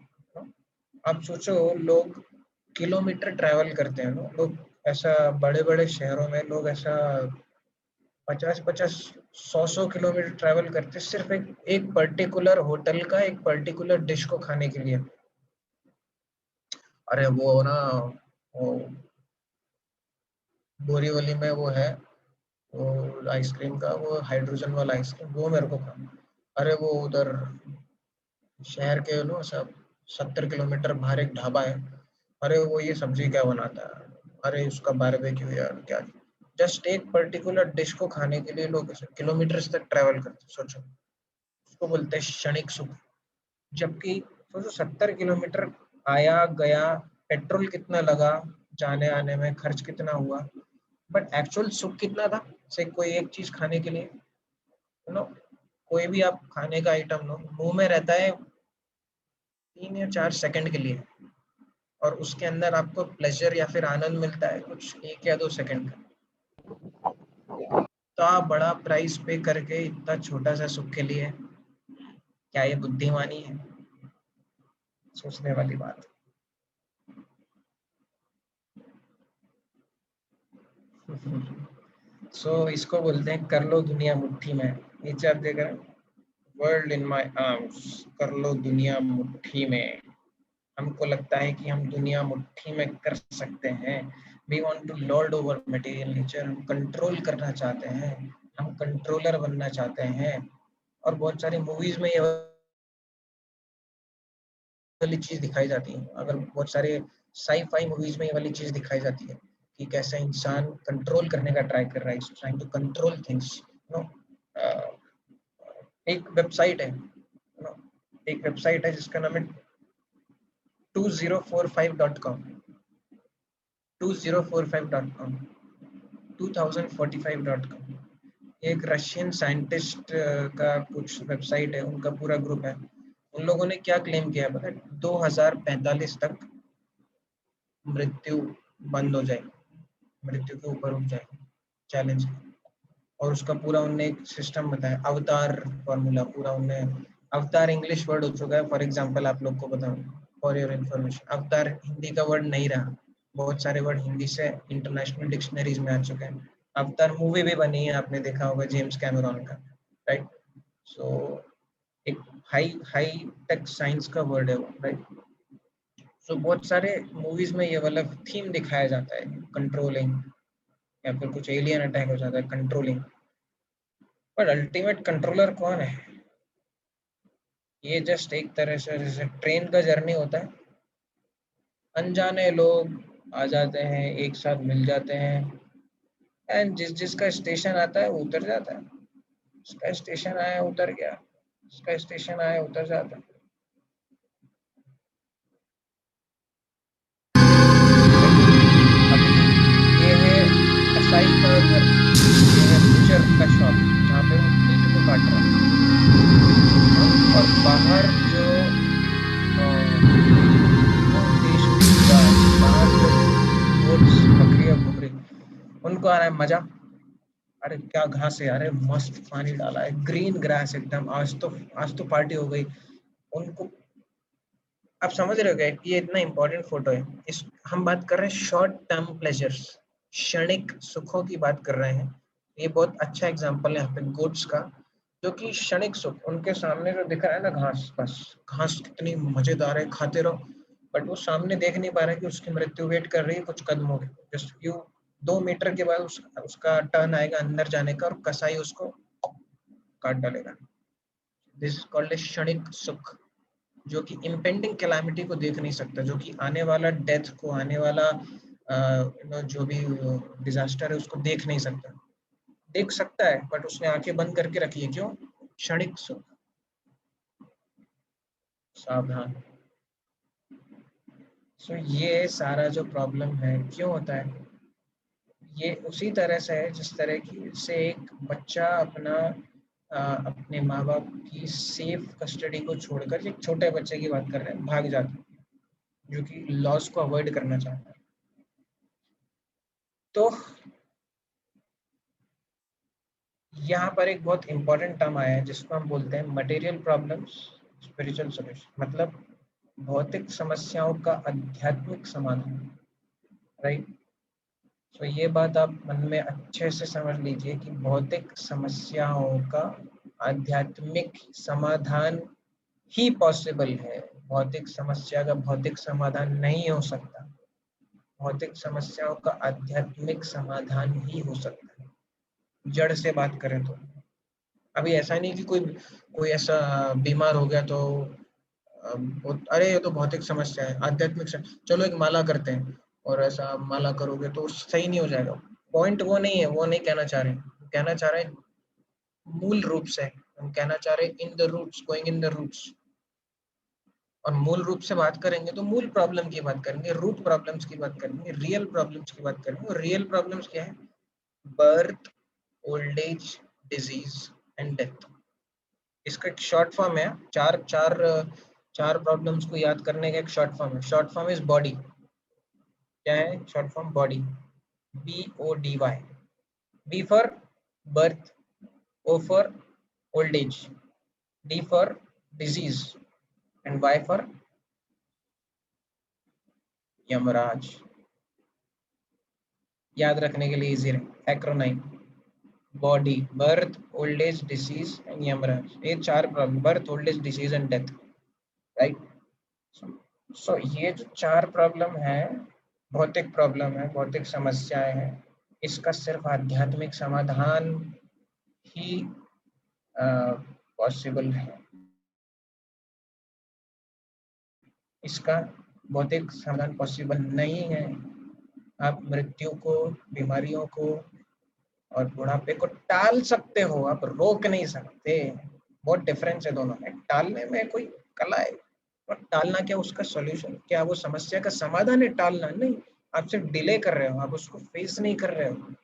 आप सोचो, लोग किलोमीटर ट्रैवल करते हैं, लोग ऐसा बड़े बड़े शहरों में लोग ऐसा 50-50, 100 किलोमीटर ट्रैवल करते सिर्फ एक पर्टिकुलर होटल का एक पर्टिकुलर डिश को खाने के लिए। अरे वो ना, वो बोरीवली में वो है, वो आइसक्रीम का, वो हाइड्रोजन वाला आइसक्रीम, वो मेरे को खाना। अरे वो उधर शहर के लो सब 70 किलोमीटर बाहर एक ढाबा है, अरे वो ये सब्जी क्या बनाता है, अरे उसका बारबेक्यू यार क्या। जस्ट एक पर्टिकुलर डिश को खाने के लिए लोग किलोमीटर तक ट्रैवल करते, सोचो। उसको बोलते हैं क्षणिक सुख। जबकि सोचो 70 किलोमीटर आया गया, पेट्रोल कितना लगा, जाने आने में खर्च कितना हुआ, बट एक्चुअल सुख कितना था, से कोई एक चीज खाने के लिए, कोई भी आप खाने का आइटम लो, मुंह में रहता है 3 या 4 सेकंड के लिए, और उसके अंदर आपको प्लेजर या फिर आनंद मिलता है कुछ 1 या 2 सेकंड का। तो आप बड़ा प्राइस पे करके इतना छोटा सा सुख के लिए, क्या ये बुद्धिमानी है? सोचने वाली बात। इसको बोलते हैं कर लो दुनिया मुट्ठी में। नीचे आप देख रहे हैं, वर्ल्ड इन माय आर्म्स, कर लो दुनिया मुट्ठी में। हमको लगता है कि हम दुनिया मुट्ठी में कर सकते हैं। We want to lord over material nature, हम कंट्रोल करना चाहते हैं, हम कंट्रोलर बनना चाहते हैं। और बहुत सारी मूवीज में ये वाली चीज दिखाई जाती है, अगर बहुत सारे साई-फाई मूवीज में ये वाली चीज दिखाई जाती है कि कैसे इंसान कंट्रोल करने का ट्राई कर रहा है, ट्राइंग टू कंट्रोल थिंग्स। एक वेबसाइट है, एक वेबसाइट है जिसका नाम है 2045.com, 2045.com, 2045.com। एक रशियन साइंटिस्ट का कुछ वेबसाइट है, उनका पूरा ग्रुप है। उन लोगों ने क्या क्लेम किया पता है? 2045 तक मृत्यु बंद हो जाएगी, मृत्यु के ऊपर उठ जाएगी, चैलेंज। और उसका पूरा उनने एक सिस्टम बताया, अवतार फॉर्मूला पूरा उनने। अवतार इंग्लिश वर्ड हो चुका है, फॉर एग्जांपल आप लोग को बताऊं, फॉर योर इन्फॉर्मेशन, अवतार हिंदी का वर्ड नहीं रहा। बहुत सारे वर्ड हिंदी से इंटरनेशनल डिक्शनरीज में आ चुके हैं। अवतार मूवी भी बनी है, आपने देखा होगा, जेम्स कैमरॉन का, राइट। सो एक हाई हाई टेक साइंस का वर्ड है वो, राइट। सो बहुत सारे मूवीज में ये वाला थीम दिखाया जाता है, कंट्रोलिंग, या फिर कुछ एलियन अटैक हो जाता है, कंट्रोलिंग। पर अल्टीमेट कंट्रोलर कौन है? ये जस्ट एक तरह से जैसे ट्रेन का जर्नी होता है, अनजाने लोग आ जाते हैं, एक साथ मिल जाते हैं, एंड जिसका स्टेशन आता है वो उतर जाता है। उसका स्टेशन आया उतर गया, उसका स्टेशन आया उतर जाता है। ये है कसाई का घर, ये है बुचर का शॉप, जहाँ पे वो मीट को काट रहा है। और बाहर जो देश बाहर जो गोट्स, बकरियां घूम रही, उनको आ रहा है मजा। अरे क्या घास है, अरे मस्त पानी डाला है, ग्रीन ग्रास एकदम, आज तो पार्टी हो गई उनको। आप समझ रहे हो क्या, ये इतना इंपॉर्टेंट फोटो है। इस हम बात कर रहे हैं शॉर्ट टर्म प्लेजर्स, क्षणिक सुखों की बात कर रहे हैं। ये बहुत अच्छा एग्जांपल है यहाँ पे गोट्स का, जो कि क्षणिक सुख, उनके सामने जो दिख रहा है ना घास, बस घास कितनी मजेदार है, खाते रहो। बट वो सामने देख नहीं पा रहा है कि उसकी मृत्यु वेट कर रही है कुछ कदमों के, जस्ट फ्यू 2 मीटर के बाद उसका टर्न आएगा अंदर जाने का और कसाई उसको काट डालेगा। दिस इज कॉल्ड ए क्षणिक सुख, जो कि इम्पेंडिंग कैलामिटी को देख नहीं सकता, जो कि आने वाला डेथ को, आने वाला जो भी डिजास्टर है उसको देख नहीं सकता। देख सकता है बट उसने आंखें बंद करके रखी है, क्यों? क्षणिक सुख। सावधान। सो ये सारा जो प्रॉब्लम है क्यों होता है, ये उसी तरह से है जिस तरह की से एक बच्चा अपने माँ बाप की सेफ कस्टडी को छोड़कर, एक छोटे बच्चे की बात कर रहे हैं, भाग जाता है, जो कि लॉस को अवॉइड करना चाहता है। तो यहाँ पर एक बहुत इंपॉर्टेंट टर्म आया है जिसको हम बोलते हैं मटेरियल प्रॉब्लम्स स्पिरिचुअल सॉल्यूशन, मतलब भौतिक समस्याओं का आध्यात्मिक समाधान, राइट। तो ये बात आप मन में अच्छे से समझ लीजिए कि भौतिक समस्याओं का आध्यात्मिक समाधान ही पॉसिबल है। भौतिक समस्या का भौतिक समाधान नहीं हो सकता, भौतिक समस्याओं का आध्यात्मिक समाधान ही हो सकता है, जड़ से बात करें तो। अभी ऐसा नहीं कि कोई कोई ऐसा बीमार हो गया तो अरे ये तो भौतिक समस्या है, आध्यात्मिक चलो एक माला करते हैं, और ऐसा माला करोगे तो सही नहीं हो जाएगा। पॉइंट वो नहीं है, वो नहीं कहना चाह रहे, कहना चाह रहे मूल रूप से, हम कहना चाह रहे in the roots, going in the roots. और मूल रूप से बात करेंगे तो मूल प्रॉब्लम की बात करेंगे, रूट प्रॉब्लम्स की बात करेंगे, रियल प्रॉब्लम्स की बात करेंगे। और रियल प्रॉब्लम्स क्या है? Birth, old age, disease and death. इसका एक शॉर्ट फॉर्म है, चार चार चार प्रॉब्लम्स को याद करने का एक शॉर्ट फॉर्म है। Short form is body. क्या है short form? Body, BODY। B for birth, O for old age, D for disease and Y for Yamraj. याद रखने के लिए इजी है, acronym. Body, birth, old age, disease and Yamraj. ये चार problem, birth, old age, disease and death, right. So ये जो चार प्रॉब्लम है, भौतिक प्रॉब्लम है, भौतिक समस्याएं हैं, इसका सिर्फ आध्यात्मिक समाधान ही पॉसिबल है। इसका भौतिक समाधान पॉसिबल नहीं है। आप मृत्यु को, बीमारियों को और बुढ़ापे को टाल सकते हो, आप रोक नहीं सकते। बहुत डिफरेंस है दोनों में। टालने में कोई कला है, और टालना क्या, उसका सॉल्यूशन क्या, वो समस्या का समाधान है टालना? नहीं, आप सिर्फ डिले कर रहे हो, आप उसको फेस नहीं कर रहे हो।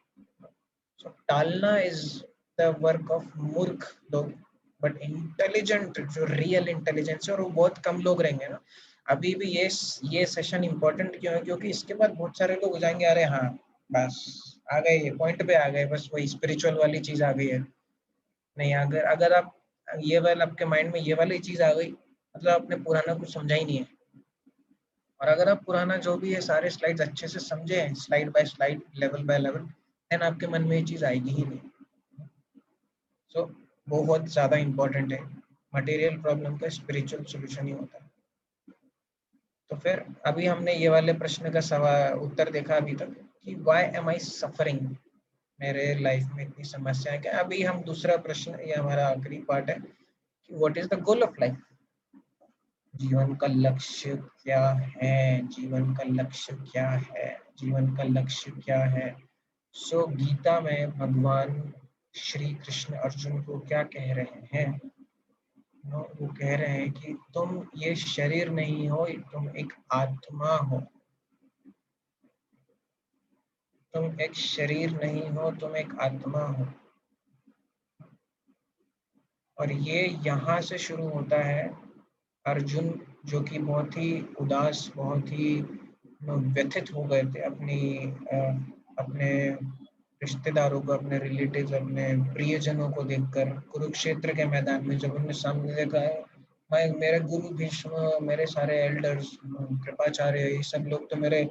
सो टालना इज द वर्क ऑफ मूर्ख लोग, बट इंटेलिजेंट, जो रियल इंटेलिजेंस है, और वो बहुत कम लोग रहेंगे ना। अभी भी ये सेशन इंपॉर्टेंट क्यों है? क्योंकि इसके बाद बहुत सारे लोग हो जाएंगे, अरे हाँ बस आ गए, पॉइंट पे आ गए, बस वही स्पिरिचुअल वाली चीज आ गई है। नहीं, अगर अगर आप ये वाला, आपके माइंड में ये वाली चीज आ गई, मतलब आपने पुराना कुछ समझा ही नहीं है। और अगर आप पुराना जो भी है सारे स्लाइड्स अच्छे से समझे हैं, slide by slide, level by level, then आपके मन में ये चीज आएगी ही नहीं। सो वो बहुत ज्यादा इंपॉर्टेंट है। मटेरियल प्रॉब्लम का स्पिरिचुअल सोल्यूशन ही होता है। तो फिर अभी हमने ये वाले प्रश्न का सवाल उत्तर देखा अभी तक कि व्हाई एम आई सफरिंग, मेरे लाइफ में इतनी समस्याएं क्या। अभी हम दूसरा प्रश्न, ये हमारा आखिरी पार्ट है कि what is the goal of life. जीवन का लक्ष्य क्या है? जीवन का लक्ष्य क्या है? जीवन का लक्ष्य क्या है? सो गीता में भगवान श्री कृष्ण अर्जुन को क्या कह रहे हैं? वो कह रहे हैं कि तुम ये शरीर नहीं हो, तुम एक आत्मा हो। तुम एक शरीर नहीं हो, तुम एक आत्मा हो। और ये यहाँ से शुरू होता है। अर्जुन जो कि बहुत ही उदास, बहुत ही व्यथित हो गए थे अपने रिश्तेदारों को, अपने रिलेटिव्स, अपने प्रियजनों को देखकर कुरुक्षेत्र के मैदान में, जब उन्होंने सामने देखा है मैं, मेरे गुरु भीष्म, मेरे सारे एल्डर्स, कृपाचार्य, ये सब लोग तो मेरे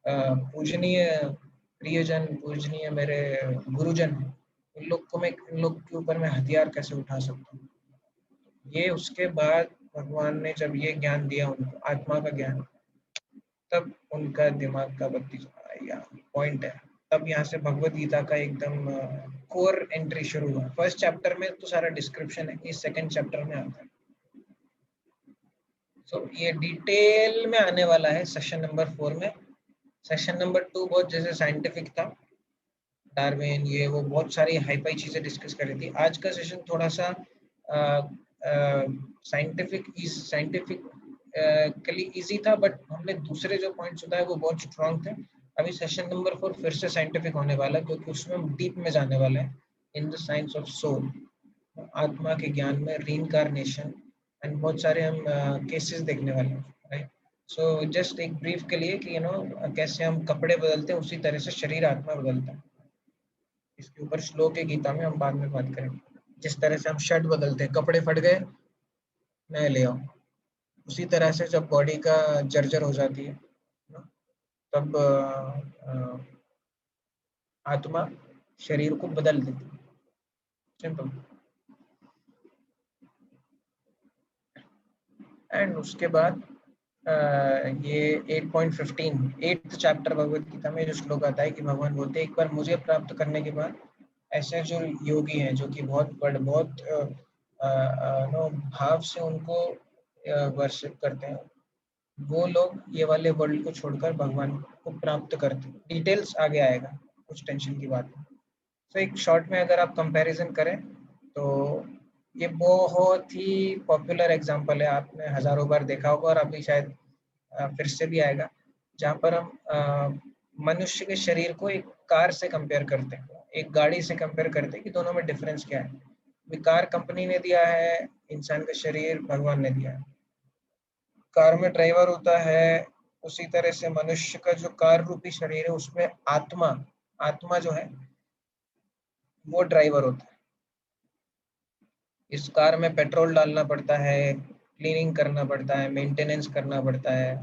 पूजनीय प्रियजन, पूजनीय मेरे गुरुजन हैं। इन लोग के ऊपर मैं हथियार कैसे उठा सकता हूँ? ये उसके बाद भगवान ने जब ये ज्ञान दिया उनको, आत्मा का ज्ञान, तब उनका दिमाग का बत्ती या पॉइंट है, तब यहाँ से भगवत गीता का एकदम कोर एंट्री शुरू हुआ। फर्स्ट चैप्टर में तो सारा डिस्क्रिप्शन है, ये सेकंड चैप्टर में आता है। सो ये डिटेल में आने वाला है सेशन नंबर 4 में। सेशन नंबर 2 बहुत जैसे साइंटिफिक था, डार्विन ये वो बहुत सारी हाई-फाई चीजें डिस्कस कर रही थी। आज का सेशन थोड़ा सा साइंटिफिकली इजी था, बट हमने दूसरे जो पॉइंट्स उठाए वो बहुत स्ट्रॉन्ग थे। अभी सेशन नंबर 4 फिर से साइंटिफिक होने वाला है, क्योंकि उसमें हम डीप में जाने वाले हैं in the science of soul, आत्मा के ज्ञान में, रीइंकार्नेशन एंड बहुत सारे हम केसेस देखने वाले हैं, राइट। सो जस्ट एक ब्रीफ के लिए कि कैसे हम कपड़े बदलते हैं उसी तरह से शरीर आत्मा बदलता है। इसके ऊपर श्लोक है गीता में, हम बाद में बात करेंगे। जिस तरह से हम शर्ट बदलते हैं, कपड़े फट गए नए ले आओ, उसी तरह से जब बॉडी का जर्जर हो जाती है तब आत्मा शरीर को बदल देती है, सिंपल। एंड उसके बाद ये 8.15 8th चैप्टर भगवत गीता में जो श्लोक आता है कि भगवान बोलते हैं एक बार मुझे प्राप्त करने के बाद ऐसे जो योगी हैं जो कि बहुत भाव से उनको वर्शिप करते हैं, वो लोग ये वाले वर्ल्ड को छोड़कर भगवान को प्राप्त करते हैं। डिटेल्स आगे आएगा, कुछ टेंशन की बात नहीं। तो एक शॉर्ट में अगर आप कंपैरिजन करें तो ये बहुत ही पॉपुलर एग्जांपल है, आपने हजारों बार देखा होगा और अभी शायद फिर से भी आएगा, जहाँ पर हम मनुष्य के शरीर को एक कार से कंपेयर करते हैं, एक गाड़ी से कंपेयर करते हैं कि दोनों में डिफरेंस क्या है। कार कंपनी ने दिया है, इंसान का शरीर भगवान ने दिया है। कार में ड्राइवर होता है, उसी तरह से मनुष्य का जो कार रूपी शरीर है उसमें आत्मा जो है वो ड्राइवर होता है। इस कार में पेट्रोल डालना पड़ता है, क्लीनिंग करना पड़ता है, मेंटेनेंस करना पड़ता है।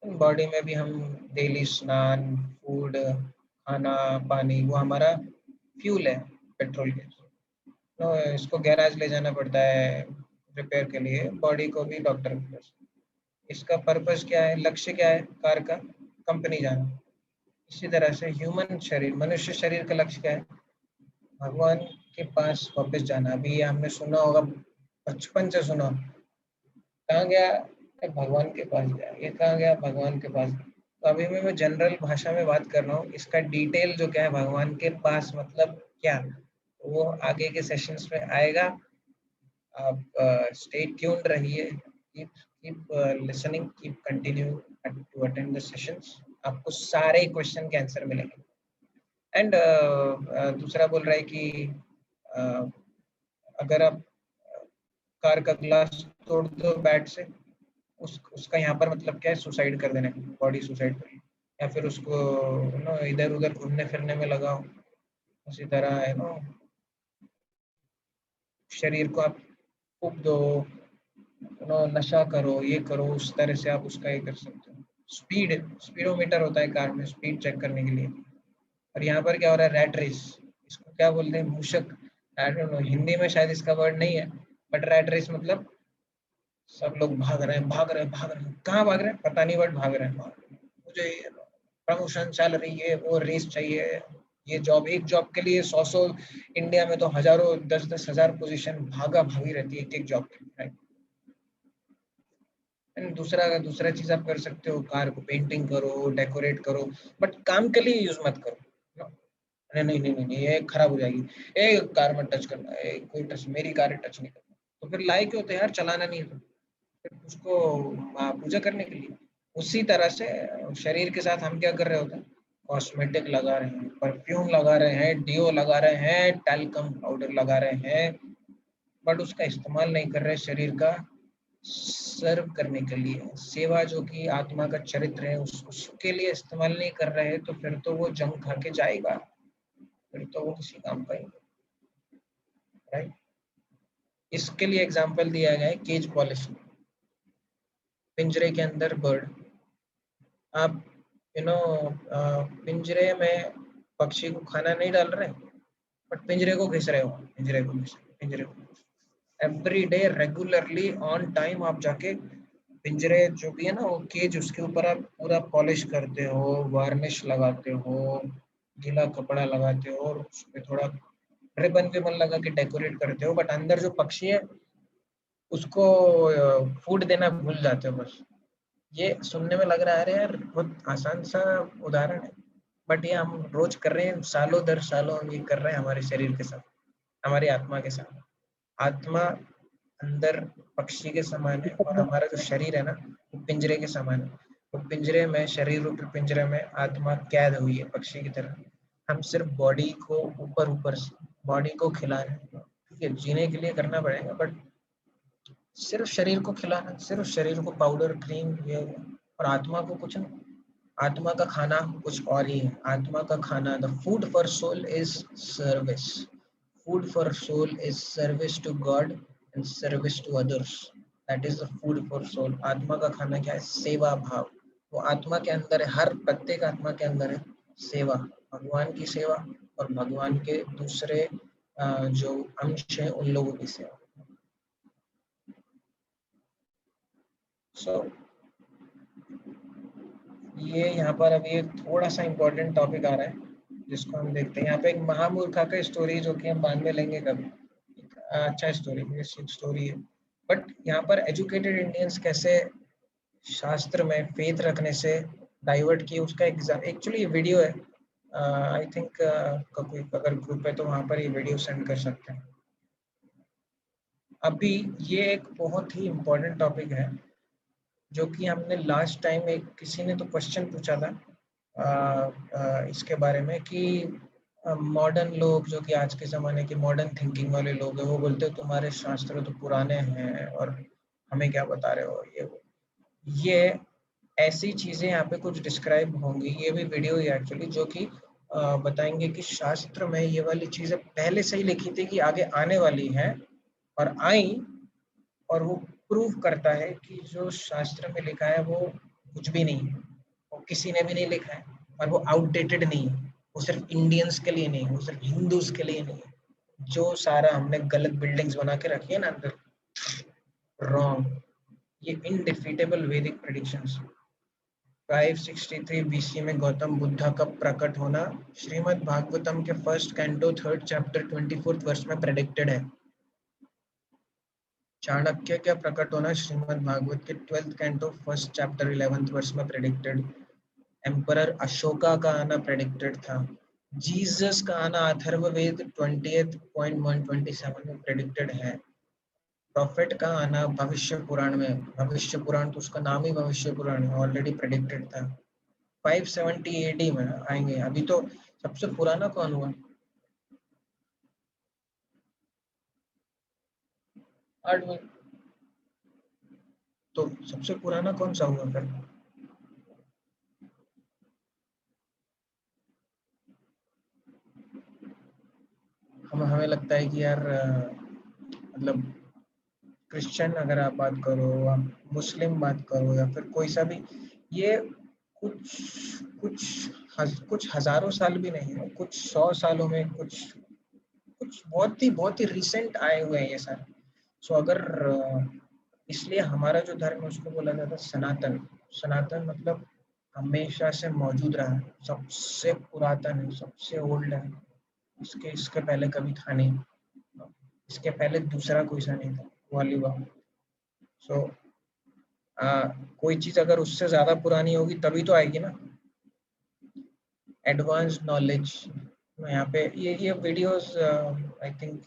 बॉडी में भी हम डेली स्नान, फूड, खाना, पानी, वो हमारा फ्यूल है, पेट्रोल के। तो इसको गैराज ले जाना पड़ता है रिपेयर के लिए, बॉडी को भी डॉक्टर के पास। इसका पर्पस क्या है, लक्ष्य क्या है कार का, कंपनी जाना। इसी तरह से ह्यूमन शरीर, मनुष्य शरीर का लक्ष्य क्या है, भगवान के पास वापस जाना। अभी हमने सुना होगा, बचपन से सुना, कहाँ गया भगवान के पास गया, ये कहाँ गया भगवान के पास। तो अभी मैं जनरल भाषा में बात कर रहा हूँ, इसका डिटेल जो क्या है भगवान के पास मतलब क्या, वो आगे के सेशंस में आएगा। आप स्टे ट्यून्ड रहिए, keep listening, keep continue to attend the sessions, आपको सारे क्वेश्चन के आंसर मिलेंगे। एंड दूसरा बोल रहा है कि अगर आप कार का ग्लास तोड़ दो बैट से, उसका यहाँ पर मतलब क्या है, सुसाइड कर देने, बॉडी सुसाइड कर, या फिर उसको इधर उधर घूमने फिरने में लगाओ। उसी तरह है शरीर को आप फूक दो, नशा करो, ये करो, उस तरह से आप उसका ये कर सकते हो। स्पीडोमीटर होता है कार में, स्पीड चेक करने के लिए। और यहाँ पर क्या हो रहा है, रैट रेस, इसको क्या बोलते हैं, मूषक, आई डोंट नो, हिंदी में शायद इसका वर्ड नहीं है, बट रैट रेस मतलब सब लोग भाग रहे हैं, कहाँ भाग रहे हैं पता नहीं, बट भाग रहे हैं। मुझे प्रमोशन, सैलरी, ये वो रेस चाहिए, ये जॉब, एक जॉब के लिए 100 इंडिया में तो हजारों, 10 हजार पोजीशन भागी रहती है एक जॉब के लिए, राइट। दूसरा चीज आप कर सकते हो, कार को पेंटिंग करो, डेकोरेट करो, बट काम के लिए यूज मत करो। नहीं, ये खराब हो जाएगी, कार मत टच करना, कोई टच, मेरी कार टच नहीं करना। तो फिर लाए क्यों होते यार, चलाना नहीं है तो फिर उसको पूजा करने के लिए। उसी तरह से शरीर के साथ हम क्या कर रहे होते हैं, कॉस्मेटिक लगा रहे हैं, परफ्यूम लगा रहे हैं, डिओ लगा रहे हैं, टैल्कम पाउडर लगा रहे हैं, बट उसका इस्तेमाल नहीं कर रहे शरीर का सर्व करने के लिए, सेवा जो कि आत्मा का चरित्र है उसके लिए इस्तेमाल नहीं कर रहे हैं, तो फिर तो वो जंग खा के जाएगा, फिर तो वो किसी काम का ही, राइट। इसके लिए एग्जांपल दिया गया है केज पॉलिशिंग। पिंजरे के अंदर बर्ड, आप पिंजरे में पक्षी को खाना नहीं डाल रहे, बट पिंजरे को घिस रहे हो, पिंजरे को every day regularly on time आप जाके पिंजरे जो भी है ना, वो केज, उसके ऊपर आप पूरा पॉलिश करते हो, वार्निश लगाते हो, गीला कपड़ा लगाते हो और उस पे थोड़ा रिबन विबन लगा के डेकोरेट करते हो, बट अंदर जो पक्षी है उसको फूड देना भूल जाते हो बस। ये सुनने में लग रहा है अरे यार बहुत आसान सा उदाहरण है, बट ये हम रोज कर रहे हैं, सालों दर सालों हम ये कर रहे हैं हमारे शरीर के साथ, हमारी आत्मा के साथ। आत्मा अंदर पक्षी के समान है और हमारा जो शरीर है ना वो पिंजरे के समान है। तो पिंजरे में, शरीर रूपी पिंजरे में आत्मा कैद हुई है पक्षी की तरह। हम सिर्फ बॉडी को ऊपर ऊपर से बॉडी को खिला रहे हैं, ठीक है, जीने के लिए करना पड़ेगा, बट सिर्फ शरीर को खिलाना, सिर्फ शरीर को पाउडर क्रीम ये वो, और आत्मा को कुछ नहीं। आत्मा का खाना कुछ और ही है। आत्मा का खाना, the food for soul is service. Food for soul is service to God and service to others. That is the food for soul. आत्मा का खाना क्या है? सेवा भाव। वो आत्मा के अंदर है, हर प्रत्येक आत्मा के अंदर है सेवा, भगवान की सेवा और भगवान के दूसरे जो अंश हैं उन लोगों की सेवा। सो ये यहाँ पर अभी एक थोड़ा सा इम्पोर्टेंट टॉपिक आ रहा है जिसको हम देखते हैं। यहाँ पे एक महामूर्खा का स्टोरी जो कि हम बाद में लेंगे कभी, एक अच्छा स्टोरी है, बट यहाँ पर एजुकेटेड इंडियंस कैसे शास्त्र में फेथ रखने से डाइवर्ट किए, उसका एग्जाम एक्चुअली ये वीडियो है। आई थिंक कोई अगर ग्रुप है तो वहाँ पर ये वीडियो सेंड कर सकते हैं। अभी ये एक बहुत ही इम्पोर्टेंट टॉपिक है जो कि हमने लास्ट टाइम एक किसी ने तो क्वेश्चन पूछा था इसके बारे में कि मॉडर्न लोग जो कि आज के ज़माने के मॉडर्न थिंकिंग वाले लोग हैं वो बोलते हैं तुम्हारे शास्त्र तो पुराने हैं और हमें क्या बता रहे हो ये वो। ये ऐसी चीज़ें यहाँ पे कुछ डिस्क्राइब होंगी, ये भी वीडियो ही एक्चुअली, जो कि बताएंगे कि शास्त्र में ये वाली चीज़ें पहले से ही लिखी थी कि आगे आने वाली हैं और आई, और वो प्रूव करता है कि जो शास्त्र में लिखा है वो कुछ भी नहीं है, वो किसी ने भी नहीं लिखा है और वो आउटडेटेड नहीं है। वो सिर्फ इंडियंस के लिए नहीं है, वो सिर्फ हिंदूज के लिए नहीं है। जो सारा हमने गलत बिल्डिंग्स बना के रखी है ना अंदर, रॉन्ग। ये इनडिफीटेबल वैदिक प्रेडिक्शंस। 563 बीसी में गौतम बुद्ध का प्रकट होना श्रीमद् भागवतम के first canto 3rd chapter 24th वर्ष में प्रेडिक्टेड है। चाणक्य का प्रकट होना श्रीमद् भागवत के 12th canto 1st chapter 11th वर्ष में प्रेडिक्टेड। एम्परर अशोका का आना प्रेडिक्टेड था। जीसस का आना अथर्ववेद 20th.127 में प्रेडिक्टेड है। प्रॉफिट का आना भविष्य पुराण में, भविष्य पुराण तो उसका नाम ही भविष्य पुराण है, ऑलरेडी प्रेडिक्टेड था। 570 AD में आएंगे। अभी तो सबसे पुराना कौन हुआ? 8वीं। तो सबसे पुराना कौन सा हुआ फिर? हमें लगता है कि यार मतलब क्रिश्चियन अगर आप बात करो, आप मुस्लिम बात करो या फिर कोई सा भी, ये कुछ कुछ हजारों साल भी नहीं है, कुछ 100 सालों में, कुछ कुछ बहुत ही रिसेंट आए हुए हैं ये सारे। सो अगर इसलिए हमारा जो धर्म है उसको बोला जाता है सनातन। सनातन मतलब हमेशा से मौजूद रहा है, सबसे पुरातन है, सबसे ओल्ड है। इसके पहले कभी था नहीं, इसके पहले दूसरा कोई सा नहीं था, वाली बात। सो कोई चीज अगर उससे ज्यादा पुरानी होगी तभी तो आएगी ना एडवांस नॉलेज। यहाँ पे ये वीडियोस आई थिंक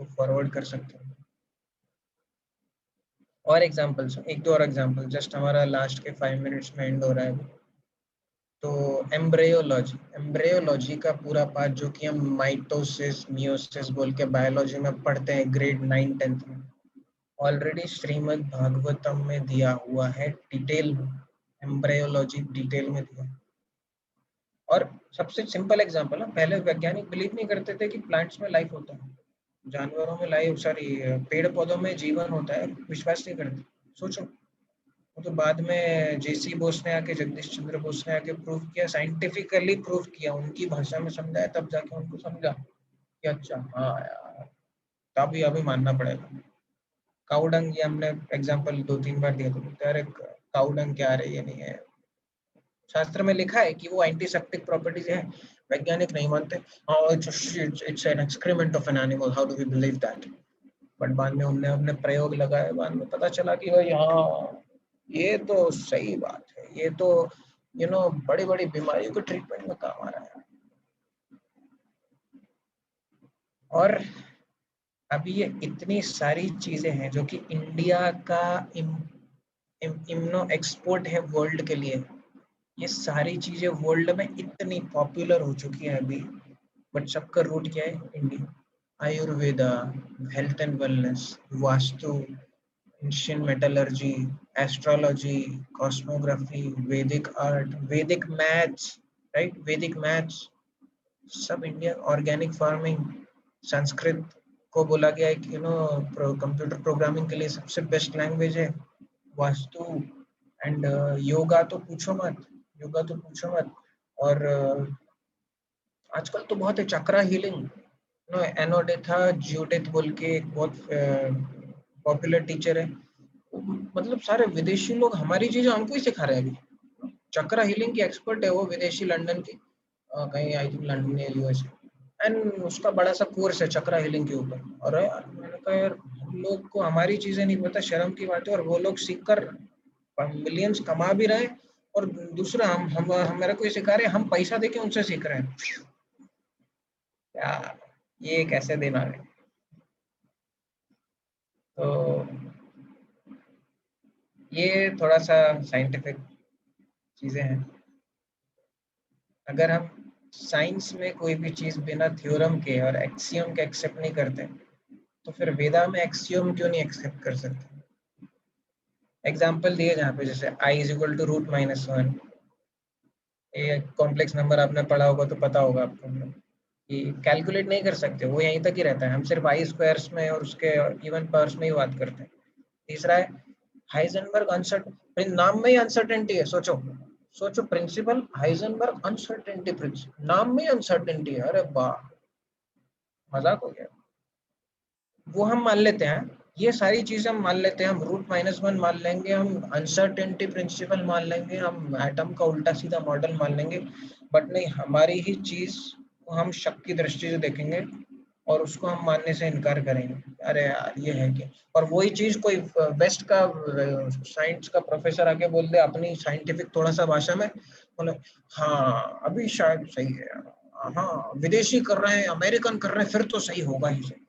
फॉरवर्ड कर सकते हैं। और एग्जांपल्स, एक दो और एग्जांपल, जस्ट हमारा लास्ट के 5 मिनट्स में एंड हो रहा है। तो एम्ब्रियोलॉजी का पूरा पार्ट जो कि हम माइटोसिस मियोसिस बोल के बायोलॉजी में पढ़ते हैं ग्रेड 9-10th में, ऑलरेडी श्रीमद् भागवतम में दिया हुआ है डिटेल में। एम्ब्रियोलॉजी डिटेल में दिया। और सबसे सिंपल एग्जांपल है, पहले वैज्ञानिक बिलीव नहीं करते थे कि प्लांट्स में लाइफ होता है, जानवरों में लाइफ, सॉरी पेड़ पौधों में जीवन होता है, विश्वास नहीं करते। सोचो, वो तो बाद में जेसी बोस ने आके, जगदीश चंद्र बोस ने आके प्रूव किया, साइंटिफिकली प्रूव किया, उनकी भाषा में समझाया, तब जाके उनको समझा कि अच्छा हाँ यार, तभी अभी मानना पड़ेगा। काउडंग, ये हमने एग्जांपल 2-3 बार दिया, तो बोलते हैं अरे काउडंग क्या है, ये नहीं है। शास्त्र में लिखा है कि वो एंटीसेप्टिक प्रॉपर्टीज है, वैज्ञानिक नहीं मानते। हाँ, it's an excrement of an animal, how do we believe that. But बाद में उनने अपने प्रयोग लगाए, बाद में पता चला कि भाई हाँ, ये तो सही बात है, ये तो बड़ी बड़ी बीमारियों के ट्रीटमेंट में काम आ रहा है। और अभी ये इतनी सारी चीजें हैं जो कि इंडिया का इम्यूनो एक्सपोर्ट है वर्ल्ड के लिए। ये सारी चीजें वर्ल्ड में इतनी पॉपुलर हो चुकी है अभी, बट सबका रूट क्या है? India. Ayurveda, health and wellness, vastu, ancient metallurgy, astrology, cosmography, वैदिक आर्ट, वैदिक मैथ्स, राइट, वैदिक मैथ्स, सब इंडिया। ऑर्गेनिक फार्मिंग, संस्कृत को बोला गया है कि कंप्यूटर प्रोग्रामिंग के लिए सबसे बेस्ट लैंग्वेज है। वास्तु एंड योगा तो पूछो मत, योगा तो पूछो मत। और आजकल तो बहुत है चक्रा हीलिंग। एनोडेथा जियोडेथ बोल के एक बहुत पॉपुलर टीचर है, मतलब सारे विदेशी लोग हमारी चीजें हमको ही सिखा रहे हैं अभी। चक्रा हीलिंग की एक्सपर्ट है वो, विदेशी, लंदन की, कहीं आई थिंक लंदन या यूएसए, एंड उसका बड़ा सा कोर्स है चक्रा हीलिंग के ऊपर। और यार मैंने कहा यार, हम लोग को हमारी चीजें नहीं पता, शर्म की बात है। और वो लोग सीख कर मिलियंस कमा भी रहे हैं, और दूसरा हम हमारा कोई सिखा रहे हैं, हम पैसा देके उनसे सीख रहे हैं। यार ये कैसे दिन आ गए। तो ये थोड़ा सा साइंटिफिक चीजें हैं। अगर हम साइंस में कोई भी चीज बिना थ्योरम के और एक्सियम के एक्सेप्ट नहीं करते, तो फिर वेदा में एक्सियम क्यों नहीं एक्सेप्ट कर सकते? एग्जाम्पल दिए जहाँ पे, जैसे I is equal to root minus 1, ये कॉम्प्लेक्स नंबर आपने पढ़ा होगा तो पता होगा आपको, कि कैलकुलेट नहीं कर सकते, वो यहीं तक ही रहता है। हम सिर्फ आई स्क्वायर्स में और उसके इवन पावर्स में ही बात करते हैं। तीसरा है हाइजेनबर्ग अनसर्टेन, नाम में ही अनसर्टेनिटी है। सोचो सोचो, प्रिंसिपल हाइजेनबर्ग अनसर्टेनिटी प्रिंसिपल, नाम में ही अनसर्टेनिटी है। अरे वाह, मजाक हो गया। वो हम मान लेते हैं, ये सारी चीजें हम मान लेते हैं, हम रूट माइनस 1 मान लेंगे, हम अनसर्टेनिटी प्रिंसिपल मान लेंगे, हम एटम का उल्टा सीधा मॉडल मान लेंगे, बट नहीं, हमारी ही चीज को हम शक की दृष्टि से देखेंगे और उसको हम मानने से इनकार करेंगे। अरे यार ये है क्या? और वही चीज कोई वेस्ट का साइंस का प्रोफेसर आके बोल दे अपनी साइंटिफिक थोड़ा सा भाषा में, बोले हाँ अभी शायद सही है, हाँ विदेशी कर रहे हैं, अमेरिकन कर रहे हैं, फिर तो सही होगा ही सही।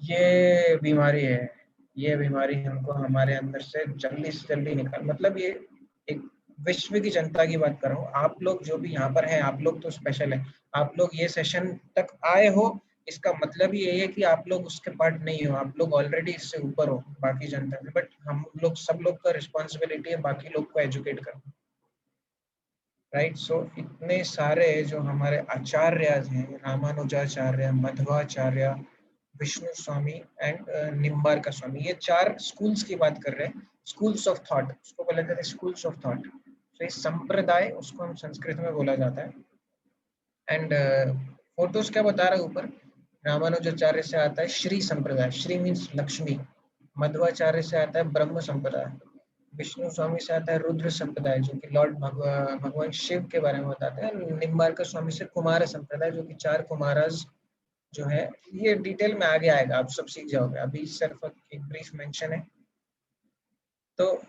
ये बीमारी है, ये बीमारी हमको हमारे अंदर से जल्दी निकाल, मतलब ये एक विश्व की जनता की बात कर रहा हूँ। आप लोग जो भी यहाँ पर हैं, आप लोग तो स्पेशल है। आप लोग ये सेशन तक आए हो, इसका मतलब ही यही है कि आप लोग उसके पार्ट नहीं हो, आप लोग ऑलरेडी इससे ऊपर हो बाकी जनता से। बट हम लोग, सब लोग का रिस्पॉन्सिबिलिटी है बाकी लोग को एजुकेट करना, राइट। सो इतने सारे जो हमारे आचार्य हैं, रामानुजाचार्य, मध्वाचार्य, विष्णु स्वामी एंड निम्बार्का स्वामी, ये 4 स्कूल्स की बात कर रहे हैं। स्कूल्स ऑफ थॉट, उसको बोला जाता है स्कूल्स ऑफ थॉट। तो ये संप्रदाय, उसको हम संस्कृत में बोला जाता है। एंड फोटोज क्या बता रहा है ऊपर, रामानुजाचार्य से आता है श्री संप्रदाय, श्री मीन्स लक्ष्मी। मध्वाचार्य से आता है ब्रह्म संप्रदाय। विष्णु स्वामी से आता है रुद्र संप्रदाय, जो कि लॉर्ड भगवान शिव के बारे में बताते हैं। निम्बार्का स्वामी से कुमार संप्रदाय, जो कि 4 कुमाराज जो है। ये डिटेल में आगे आएगा, आप सब सीख जाओगे, अभी सिर्फ एक ब्रीफ मेंशन है। तो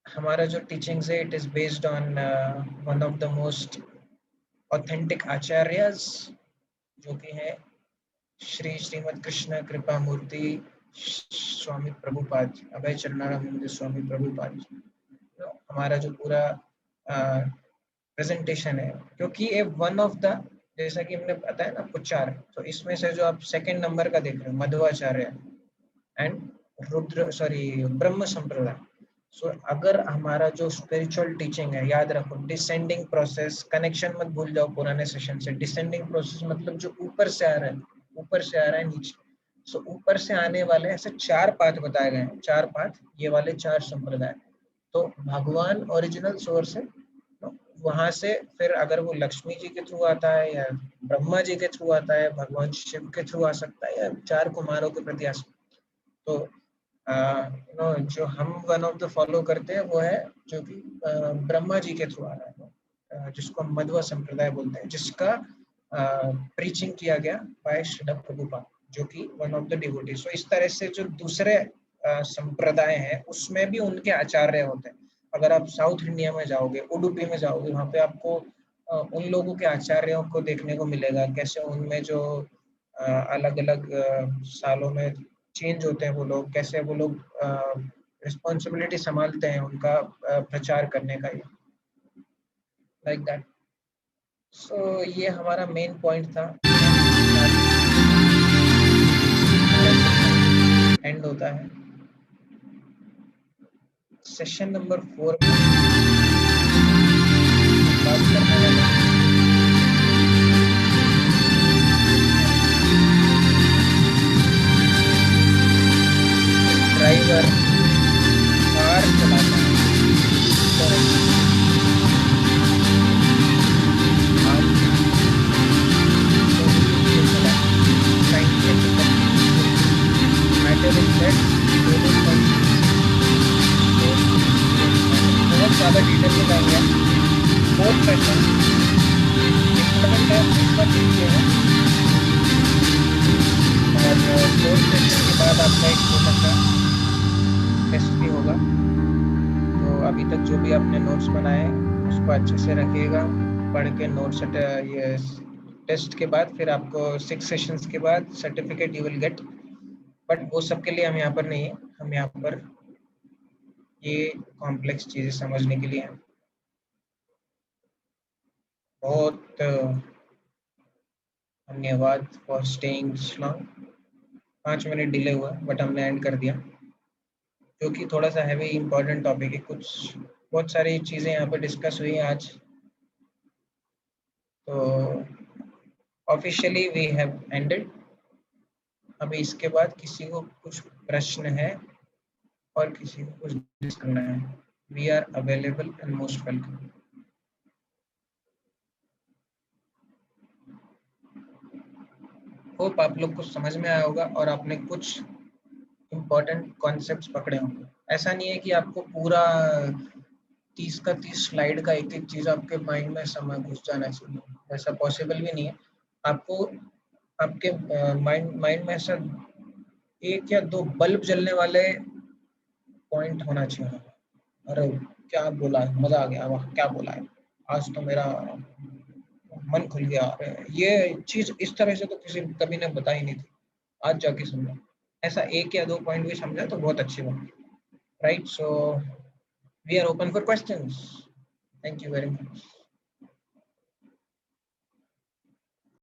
हमारा जो टीचिंग्स है, it is based on one of the most authentic acharyas, जो कि है श्रीमद कृष्ण कृपा मूर्ति स्वामी प्रभुपाद, अभय चरणानंद स्वामी प्रभुपाद। तो हमारा जो पूरा प्रेजेंटेशन है, क्योंकि ये वन ऑफ द, जैसा कि हमने बताया ना आपको 4, तो इसमें से जो आप सेकंड नंबर का देख रहे हो, मध्वाचार्य एंड ब्रह्म संप्रदाय। सो अगर हमारा जो स्पिरिचुअल टीचिंग है, याद रखो डिसेंडिंग प्रोसेस, कनेक्शन मत भूल जाओ पुराने सेशन से। डिसेंडिंग प्रोसेस मतलब जो ऊपर से आ रहा है, ऊपर से आ रहा है नीचे। सो ऊपर से आने वाले ऐसे 4 पाथ बताए गए हैं, 4 पाथ, ये वाले 4 संप्रदाय। तो भगवान ओरिजिनल सोर्स है, तो वहां से फिर अगर वो लक्ष्मी जी के थ्रू आता है, या ब्रह्मा जी के थ्रू आता है, भगवान शिव के थ्रू आ सकता है, या 4 कुमारों के प्रति आ सकता है। तो जो हम वन ऑफ द फॉलो करते हैं वो है जो कि ब्रह्मा जी के थ्रू आ रहा है, जिसको हम मध्व संप्रदाय बोलते हैं, जिसका प्रीचिंग किया गया बाय श्रील प्रभुपाद, जो कि वन ऑफ द डिवोटी। सो इस तरह से जो दूसरे संप्रदाय हैं उसमें भी उनके आचार्य होते हैं। अगर आप साउथ इंडिया में जाओगे, उडुपी में जाओगे, वहाँ पे आपको उन लोगों के आचार्यों को देखने को मिलेगा, कैसे उनमें जो अलग अलग सालों में चेंज होते हैं वो लोग, कैसे वो लोग रिस्पॉन्सिबिलिटी संभालते हैं उनका प्रचार करने का, लाइक दैट। सो ये हमारा मेन पॉइंट था, एंड होता है सेशन नंबर 4 में बात करने वाले ड्राइवर कार चलाता है तो आप बहुत ज़्यादा डिटेल में जाएंगे। फोर्थ सेशन इम्प्लीमेंट है, इसका कीजिएगा, और फोर्थ सेशन के बाद आपका एक छोटा सा टेस्ट भी होगा। तो अभी तक जो भी आपने नोट्स बनाए उसको अच्छे से रखिएगा, पढ़ के नोट्स। ये टेस्ट के बाद फिर आपको 6 सेशंस के बाद certificate you will get, but वो सब के लिए हम यहाँ पर नहीं है, हम यहाँ पर ये कॉम्प्लेक्स चीज़ें समझने के लिए हैं। बहुत धन्यवाद for staying long. 5 minute delay हुआ बट हमने एंड कर दिया, जो कि थोड़ा सा हैवी इम्पोर्टेंट टॉपिक है। बहुत सारी चीज़ें यहाँ पे डिस्कस हुई हैं आज। तो ऑफिशियली वी हैव एंडेड। अभी इसके बाद किसी को कुछ प्रश्न है और किसी को कुछ डिस्कस करना है, we are available and most welcome. Hope आप लोग को समझ में आया होगा और आपने कुछ इम्पोर्टेंट कॉन्सेप्ट्स पकड़े होंगे। ऐसा नहीं है कि आपको पूरा 30 का 30 स्लाइड का एक एक चीज़ आपके माइंड में समय घुस जाना चाहिए, ऐसा पॉसिबल भी नहीं है। आपको आपके माइंड में ऐसा 1 या 2 बल्ब जलने वाले पॉइंट होना चाहिए। अरे क्या बोला है, मजा आ गया, वाह क्या बोला है, आज तो मेरा मन खुल गया, ये चीज इस तरह से तो किसी कभी ने बताई नहीं थी, आज जाके समझा। ऐसा 1 या 2 पॉइंट भी समझा तो बहुत अच्छी बात, right. So we are open for questions. Thank you very much.